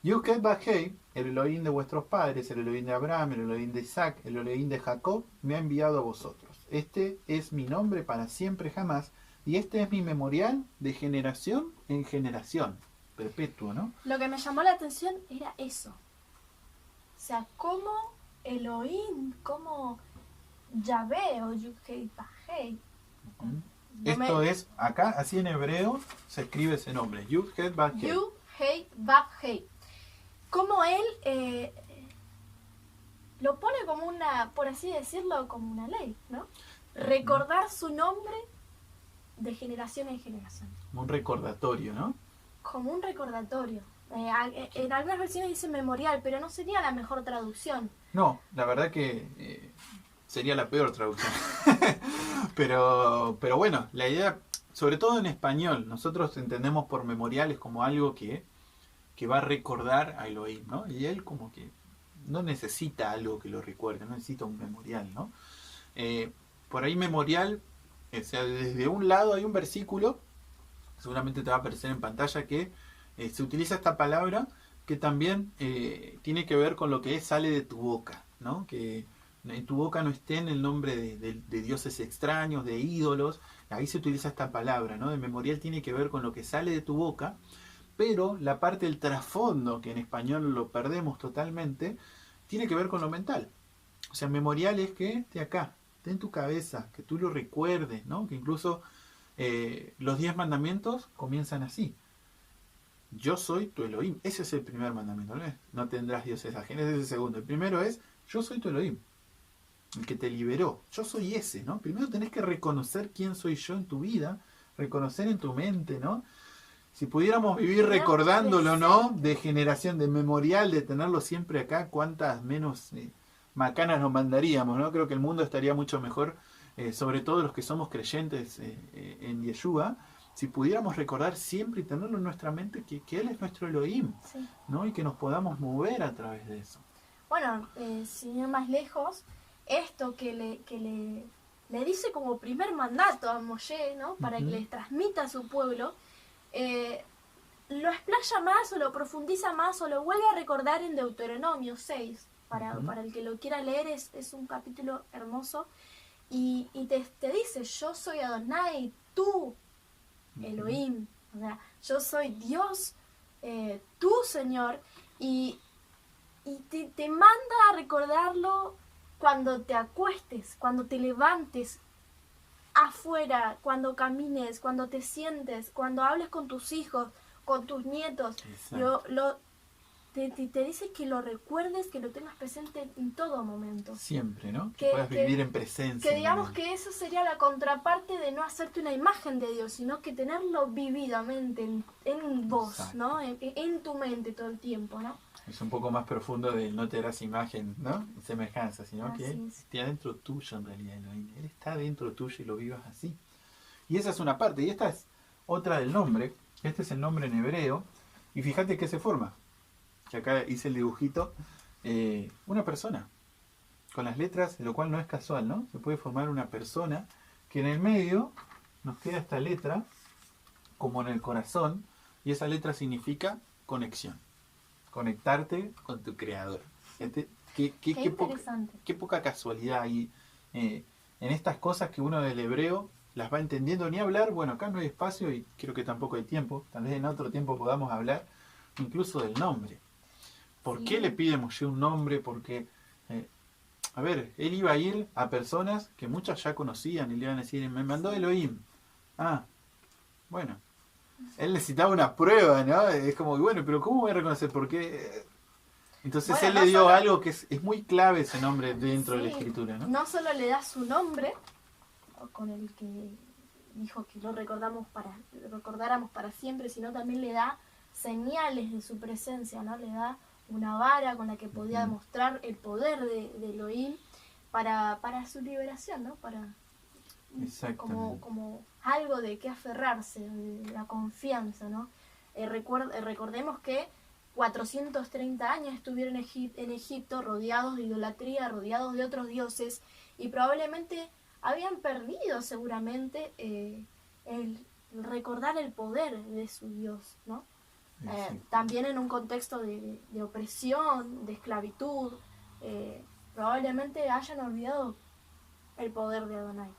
Yud-Heh Vah-Hei, el Elohim de vuestros padres, el Elohim de Abraham, el Elohim de Isaac, el Elohim de Jacob, me ha enviado a vosotros. Este es mi nombre para siempre jamás, y este es mi memorial de generación en generación. Perpetuo, ¿no? Lo que me llamó la atención era eso. O sea, cómo Elohim, cómo Yahvé o Yud-Heh Vah-Hei. Esto es, acá, así en hebreo, se escribe ese nombre. Yud-Heh Vah-Hei. Yud-Heh Vah-Hei. Como él lo pone como una, por así decirlo, como una ley, ¿no? Recordar su nombre de generación en generación. Como un recordatorio, ¿no? Como un recordatorio. En algunas versiones dice memorial, pero no sería la mejor traducción. No, la verdad que sería la peor traducción. pero bueno, la idea, sobre todo en español, nosotros entendemos por memoriales como algo que va a recordar a Elohim, ¿no? Y él como que no necesita algo que lo recuerde, no necesita un memorial, ¿no? Por ahí memorial, o sea, desde un lado hay un versículo, seguramente te va a aparecer en pantalla, que se utiliza esta palabra que también tiene que ver con lo que sale de tu boca, ¿no? Que en tu boca no esté en el nombre de dioses extraños, de ídolos. Ahí se utiliza esta palabra, ¿no? De memorial tiene que ver con lo que sale de tu boca, pero la parte del trasfondo, que en español lo perdemos totalmente, tiene que ver con lo mental. O sea, memorial es que esté acá, esté en tu cabeza, que tú lo recuerdes, ¿no? Que incluso los 10 mandamientos comienzan así. Yo soy tu Elohim. Ese es el primer mandamiento, ¿no? No tendrás dioses ajenos, ese es el segundo. El primero es, yo soy tu Elohim, el que te liberó. Yo soy ese, ¿no? Primero tenés que reconocer quién soy yo en tu vida, reconocer en tu mente, ¿no? Si pudiéramos vivir recordándolo, ¿no? De generación, de memorial, de tenerlo siempre acá, cuántas menos macanas nos mandaríamos, ¿no? Creo que el mundo estaría mucho mejor, sobre todo los que somos creyentes en Yeshua, si pudiéramos recordar siempre y tenerlo en nuestra mente que Él es nuestro Elohim, sí, ¿no? Y que nos podamos mover a través de eso. Bueno, sin ir más lejos, esto que le dice como primer mandato a Moshe, ¿no? Para que les transmita a su pueblo, lo explaya más o lo profundiza más o lo vuelve a recordar en Deuteronomio 6. Para el que lo quiera leer es un capítulo hermoso. Y te dice, yo soy Adonai, tú, Elohim. O sea, yo soy Dios, tú, Señor. Y te manda a recordarlo cuando te acuestes, cuando te levantes, afuera, cuando camines, cuando te sientes, cuando hables con tus hijos, con tus nietos. Te dice que lo recuerdes, que lo tengas presente en todo momento. Siempre, ¿no? Que puedas vivir en presencia. Que digamos que eso sería la contraparte de no hacerte una imagen de Dios, sino que tenerlo vividamente en vos, exacto, ¿no? En tu mente todo el tiempo, ¿no? Es un poco más profundo de no te harás imagen, ¿no? Semejanza, sino así que es. Esté adentro tuyo en realidad. Él está dentro tuyo y lo vivas así. Y esa es una parte. Y esta es otra del nombre. Este es el nombre en hebreo. Y fíjate que se forma. Que acá hice el dibujito. Una persona. Con las letras, lo cual no es casual, ¿no? Se puede formar una persona que en el medio nos queda esta letra como en el corazón. Y esa letra significa conexión. Conectarte con tu creador. Qué poca casualidad hay en estas cosas que uno del hebreo las va entendiendo, ni hablar. Bueno, acá no hay espacio y creo que tampoco hay tiempo. Tal vez en otro tiempo podamos hablar incluso del nombre. ¿Por qué le pide Moshe un nombre? Porque, a ver, él iba a ir a personas que muchas ya conocían y le iban a decir, me mandó Elohim. Ah, bueno. Él necesitaba una prueba, ¿no? Es como, bueno, pero ¿cómo voy a reconocer? ¿Por qué? Entonces bueno, él le dio algo que es muy clave ese nombre dentro de la escritura, ¿no? No solo le da su nombre, con el que dijo que lo recordáramos para siempre, sino también le da señales de su presencia, ¿no? Le da una vara con la que podía demostrar el poder de Elohim para su liberación, ¿no? Como algo de qué aferrarse, de la confianza, ¿no? Recordemos que 430 años estuvieron en Egipto rodeados de idolatría, rodeados de otros dioses, y probablemente habían perdido seguramente el recordar el poder de su Dios, ¿no? También en un contexto de opresión, de esclavitud, probablemente hayan olvidado el poder de Adonai.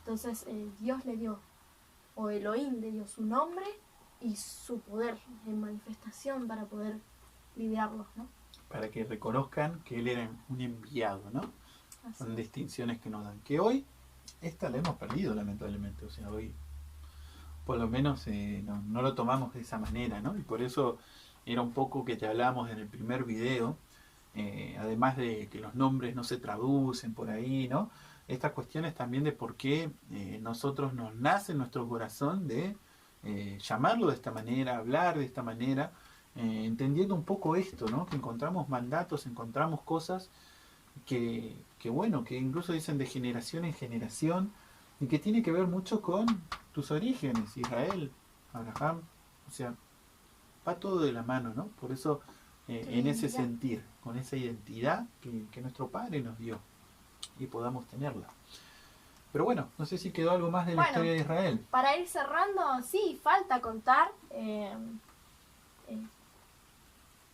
Entonces Dios le dio, o Elohim le dio su nombre y su poder en manifestación para poder lidiarlos, ¿no? Para que reconozcan que él era un enviado, ¿no? Así. Son distinciones que nos dan. Que hoy, esta la hemos perdido lamentablemente, o sea, hoy por lo menos no lo tomamos de esa manera, ¿no? Y por eso era un poco que te hablábamos en el primer video, además de que los nombres no se traducen por ahí, ¿no? Estas cuestiones también de por qué nosotros nos nace en nuestro corazón de llamarlo de esta manera, hablar de esta manera, entendiendo un poco esto, ¿no? Que encontramos mandatos, encontramos cosas que bueno, que incluso dicen de generación en generación, y que tiene que ver mucho con tus orígenes, Israel, Abraham, o sea, va todo de la mano, ¿no? Por eso, en ese sentir, con esa identidad que nuestro Padre nos dio, y podamos tenerla. Pero bueno, no sé si quedó algo más de la historia de Israel. Para ir cerrando, sí, falta contar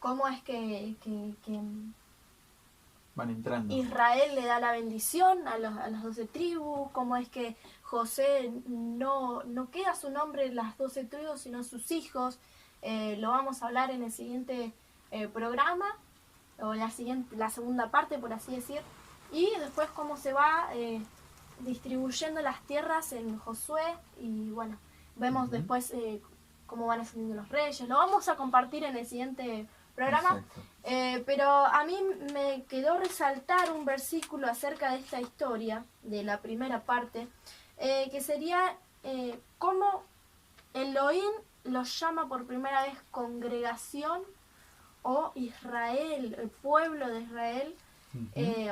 cómo es que van entrando. Israel le da la bendición a las 12 tribus, cómo es que José no queda su nombre en las 12 tribus, sino sus hijos. Lo vamos a hablar en el siguiente programa, o la segunda parte, por así decir. Y después cómo se va distribuyendo las tierras en Josué, y bueno, vemos después cómo van ascendiendo los reyes. Lo vamos a compartir en el siguiente programa, pero a mí me quedó resaltar un versículo acerca de esta historia, de la primera parte, que sería cómo Elohim los llama por primera vez congregación, o Israel, el pueblo de Israel,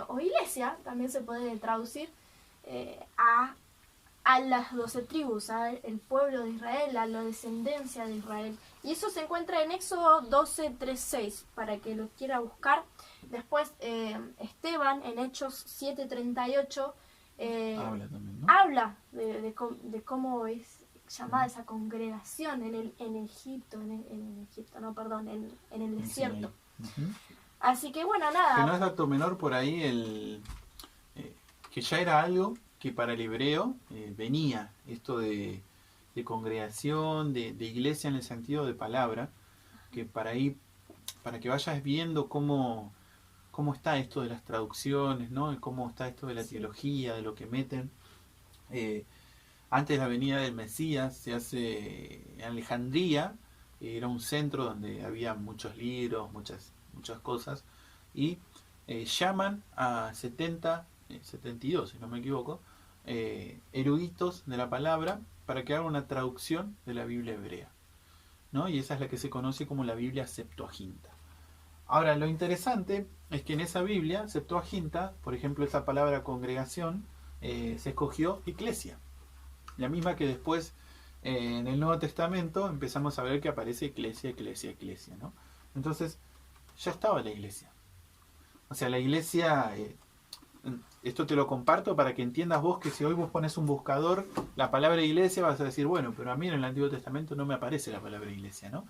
o iglesia, también se puede traducir, a las 12 tribus, al pueblo de Israel, a la descendencia de Israel. Y eso se encuentra en Éxodo 12, 3, 6, para que lo quiera buscar. Después Esteban, en Hechos 7, 38, habla también, ¿no? Habla de cómo es llamada esa congregación en Egipto, en el desierto. Así que bueno, nada. Que no es dato menor por ahí que ya era algo que para el hebreo venía, esto de congregación, de iglesia en el sentido de palabra, que para que vayas viendo cómo está esto de las traducciones, ¿no? Cómo está esto de la teología, de lo que meten. Antes de la venida del Mesías se hace en Alejandría, era un centro donde había muchos libros, muchas cosas, y llaman a 72, si no me equivoco, eruditos de la palabra para que hagan una traducción de la Biblia hebrea, ¿no? Y esa es la que se conoce como la Biblia Septuaginta. Ahora, lo interesante es que en esa Biblia Septuaginta, por ejemplo, esa palabra congregación, se escogió iglesia, la misma que después en el Nuevo Testamento empezamos a ver que aparece iglesia, ¿no? Entonces ya estaba la iglesia, o sea, la iglesia, esto te lo comparto para que entiendas vos que si hoy vos pones un buscador la palabra iglesia, vas a decir, bueno, pero a mí en el Antiguo Testamento no me aparece la palabra iglesia, ¿no?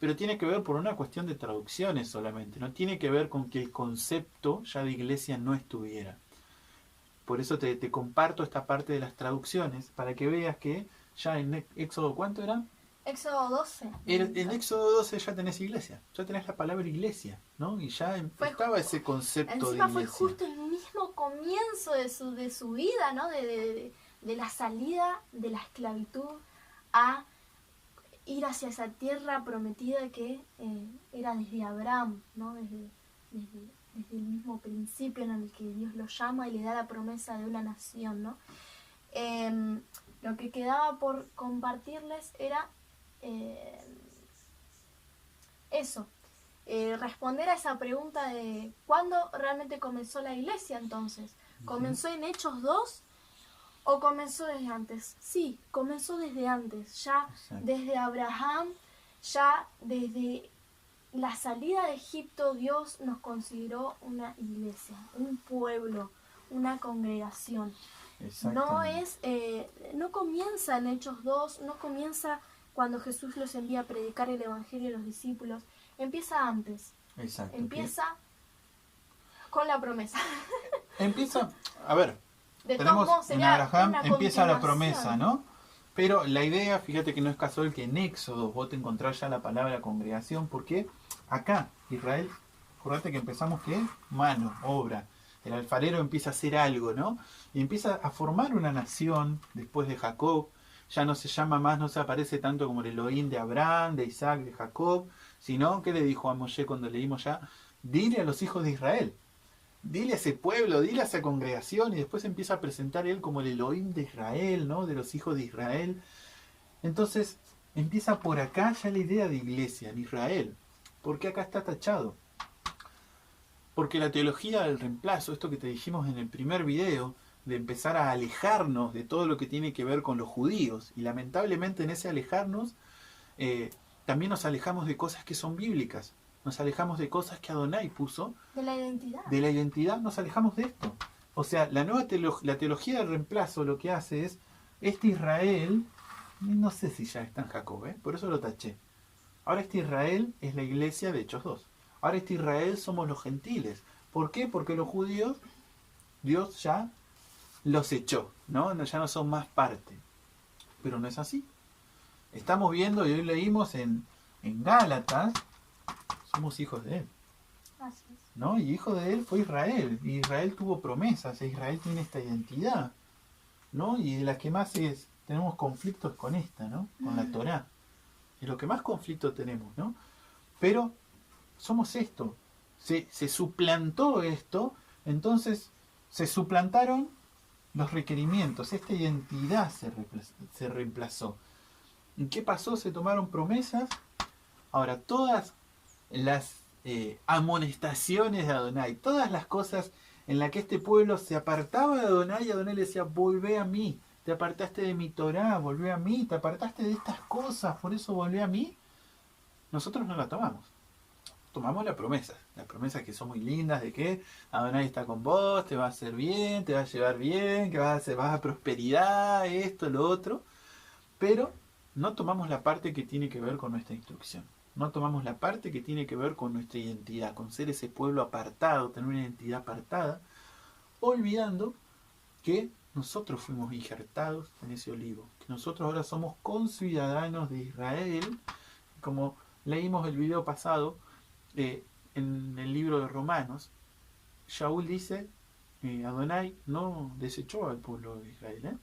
Pero tiene que ver por una cuestión de traducciones solamente, no tiene que ver con que el concepto ya de iglesia no estuviera. Por eso te comparto esta parte de las traducciones, para que veas que ya en Éxodo, ¿cuánto era? Éxodo 12. En Éxodo 12 ya tenés iglesia, ya tenés la palabra iglesia, ¿no? Y ya estaba ese concepto de iglesia. Encima fue justo el mismo comienzo de su vida, ¿no? De la salida de la esclavitud a ir hacia esa tierra prometida que era desde Abraham, ¿no? Desde el mismo principio en el que Dios lo llama y le da la promesa de una nación, ¿no? Lo que quedaba por compartirles era eso, responder a esa pregunta de ¿cuándo realmente comenzó la iglesia entonces? ¿Comenzó en Hechos 2 o comenzó desde antes? Sí, comenzó desde antes, ya desde Abraham, ya desde la salida de Egipto Dios nos consideró una iglesia, un pueblo, una congregación. No comienza en Hechos 2, no comienza cuando Jesús los envía a predicar el evangelio a los discípulos, empieza antes. Exacto. Empieza con la promesa. Empieza, a ver, de tenemos modos, en Abraham empieza la promesa, ¿no? Pero la idea, fíjate que no es casual que en Éxodo vos te encontrás ya la palabra congregación, porque acá, Israel, acordate que empezamos que mano, obra. El alfarero empieza a hacer algo, ¿no? Y empieza a formar una nación después de Jacob. Ya no se llama más, no se aparece tanto como el Elohim de Abraham, de Isaac, de Jacob, sino que le dijo a Moshe cuando leímos ya, dile a los hijos de Israel, dile a ese pueblo, dile a esa congregación, y después empieza a presentar él como el Elohim de Israel, ¿no? De los hijos de Israel. Entonces empieza por acá ya la idea de iglesia en Israel. ¿Por qué acá está tachado? Porque la teología del reemplazo, esto que te dijimos en el primer video, de empezar a alejarnos de todo lo que tiene que ver con los judíos, y lamentablemente en ese alejarnos también nos alejamos de cosas que son bíblicas, nos alejamos de cosas que Adonai puso, de la identidad. De la identidad nos alejamos de esto. O sea, la nueva la teología del reemplazo lo que hace es, este Israel, no sé si ya está en Jacob, por eso lo taché. Ahora este Israel es la iglesia de Hechos 2. Ahora este Israel somos los gentiles. ¿Por qué? Porque los judíos, Dios ya los echó, ¿no? Ya no son más parte. Pero no es así. Estamos viendo, y hoy leímos en Gálatas, somos hijos de él. Así es. ¿No? Y hijo de él fue Israel. Y Israel tuvo promesas. E Israel tiene esta identidad, ¿no? Y de las que más tenemos conflictos con esta, ¿no? Con la Torá. Es lo que más conflicto tenemos, ¿no? Pero somos esto. Se suplantó esto, entonces se suplantaron los requerimientos. Esta identidad se reemplazó. ¿Y qué pasó? Se tomaron promesas. Ahora, todas las amonestaciones de Adonai, todas las cosas en las que este pueblo se apartaba de Adonai, y Adonai le decía, volvé a mí, te apartaste de mi Torá, volvé a mí, te apartaste de estas cosas, por eso volvé a mí. Nosotros no la tomamos. Tomamos las promesas que son muy lindas, de que Adonai está con vos, te va a hacer bien, te va a llevar bien, que vas a prosperidad, esto, lo otro, pero no tomamos la parte que tiene que ver con nuestra instrucción. No tomamos la parte que tiene que ver con nuestra identidad, con ser ese pueblo apartado, tener una identidad apartada, olvidando que nosotros fuimos injertados en ese olivo, que nosotros ahora somos conciudadanos de Israel, como leímos el video pasado, en el libro de Romanos, Shaul dice, Adonai no desechó al pueblo de Israel,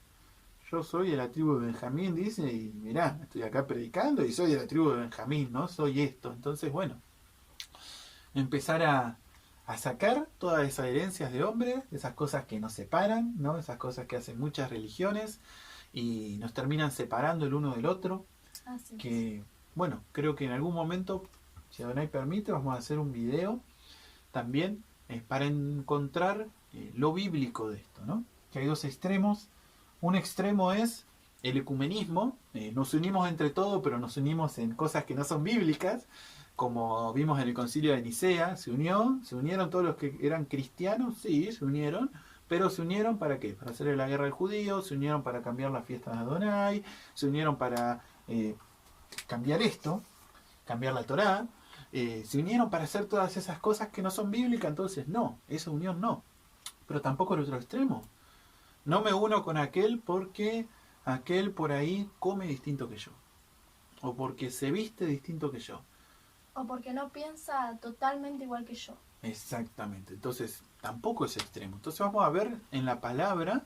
Yo soy de la tribu de Benjamín, dice, y mirá, estoy acá predicando y soy de la tribu de Benjamín, ¿no? Soy esto. Entonces, bueno, empezar a sacar todas esas herencias de hombres, esas cosas que nos separan, ¿no? Esas cosas que hacen muchas religiones y nos terminan separando el uno del otro. Así que, es. Bueno, creo que en algún momento, si Adonai permite, vamos a hacer un video también para encontrar lo bíblico de esto, ¿no? Que hay dos extremos. Un extremo es el ecumenismo, nos unimos entre todos, pero nos unimos en cosas que no son bíblicas, como vimos en el concilio de Nicea, se unieron todos los que eran cristianos, sí, se unieron, pero se unieron ¿para qué? Para hacerle la guerra al judío, se unieron para cambiar las fiestas de Adonai, se unieron para cambiar esto, cambiar la Torá, se unieron para hacer todas esas cosas que no son bíblicas, entonces no, esa unión no. Pero tampoco el otro extremo, No me uno con aquel porque aquel por ahí come distinto que yo. O porque se viste distinto que yo. O porque no piensa totalmente igual que yo. Exactamente. Entonces, tampoco es extremo. Entonces vamos a ver en la palabra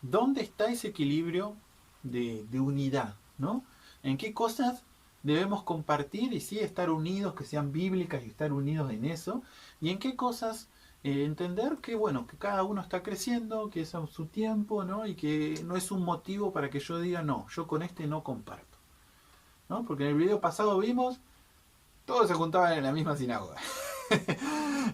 dónde está ese equilibrio de unidad, ¿no? En qué cosas debemos compartir y sí estar unidos, que sean bíblicas y estar unidos en eso. Y en qué cosas entender que, bueno, que cada uno está creciendo, que es a su tiempo, ¿no? Y que no es un motivo para que yo diga, no, yo con este no comparto, ¿no? Porque en el video pasado vimos, todos se juntaban en la misma sinagoga.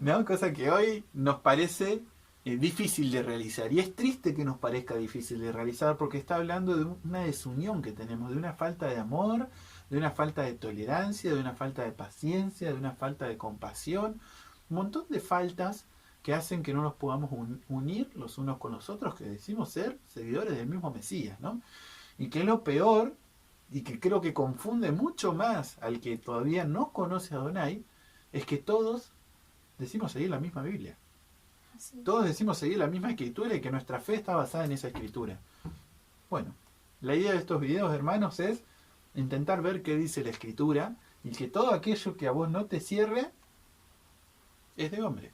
¿No? Cosa que hoy nos parece difícil de realizar. Y es triste que nos parezca difícil de realizar porque está hablando de una desunión que tenemos, de una falta de amor, de una falta de tolerancia, de una falta de paciencia, de una falta de compasión. Un montón de faltas que hacen que no nos podamos unir los unos con los otros, que decimos ser seguidores del mismo Mesías, ¿no? Y que es lo peor, y que creo que confunde mucho más al que todavía no conoce a Adonai, es que todos decimos seguir la misma Biblia. Así. Todos decimos seguir la misma escritura y que nuestra fe está basada en esa escritura. Bueno, la idea de estos videos, hermanos, es intentar ver qué dice la escritura y que todo aquello que a vos no te cierre es de hombre.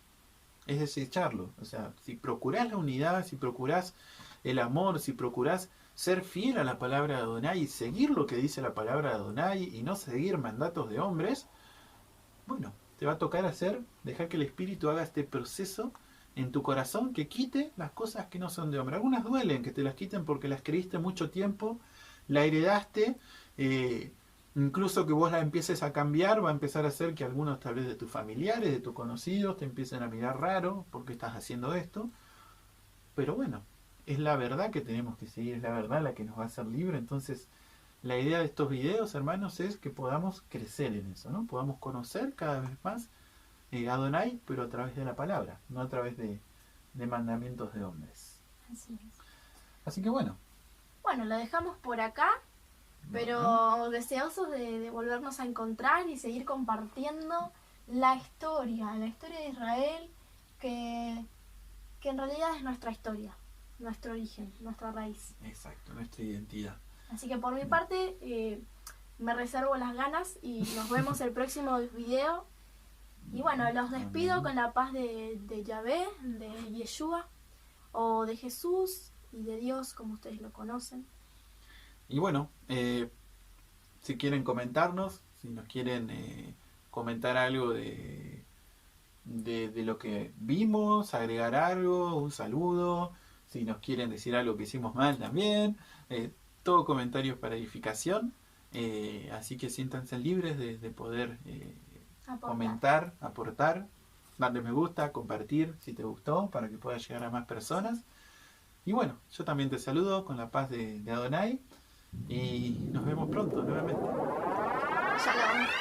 Es desecharlo. O sea, si procurás la unidad, si procurás el amor, si procurás ser fiel a la palabra de Adonai y seguir lo que dice la palabra de Adonai y no seguir mandatos de hombres, bueno, te va a tocar dejar que el Espíritu haga este proceso en tu corazón que quite las cosas que no son de hombre. Algunas duelen que te las quiten porque las creíste mucho tiempo, la heredaste, incluso que vos la empieces a cambiar, va a empezar a hacer que algunos tal vez de tus familiares, de tus conocidos, te empiecen a mirar raro porque estás haciendo esto. Pero bueno, es la verdad que tenemos que seguir, es la verdad la que nos va a hacer libre. Entonces, la idea de estos videos, hermanos, es que podamos crecer en eso, ¿no? Podamos conocer cada vez más a Adonai, pero a través de la palabra, no a través de mandamientos de hombres. Así es. Así que bueno. Bueno, lo dejamos por acá, pero deseosos de volvernos a encontrar y seguir compartiendo la historia de Israel, que en realidad es nuestra historia, nuestro origen, nuestra raíz. Exacto, nuestra identidad. Así que por mi parte me reservo las ganas y nos vemos el próximo video. Y bueno, los despido con la paz de Yahvé, de Yeshua, o de Jesús y de Dios, como ustedes lo conocen. Y bueno, si quieren comentarnos, si nos quieren comentar algo de lo que vimos, agregar algo, un saludo, si nos quieren decir algo que hicimos mal también, todo comentarios para edificación, así que siéntanse libres de poder comentar, aportar, darle me gusta, compartir si te gustó para que pueda llegar a más personas. Y bueno, yo también te saludo con la paz de Adonai y nos vemos pronto nuevamente. Shalom.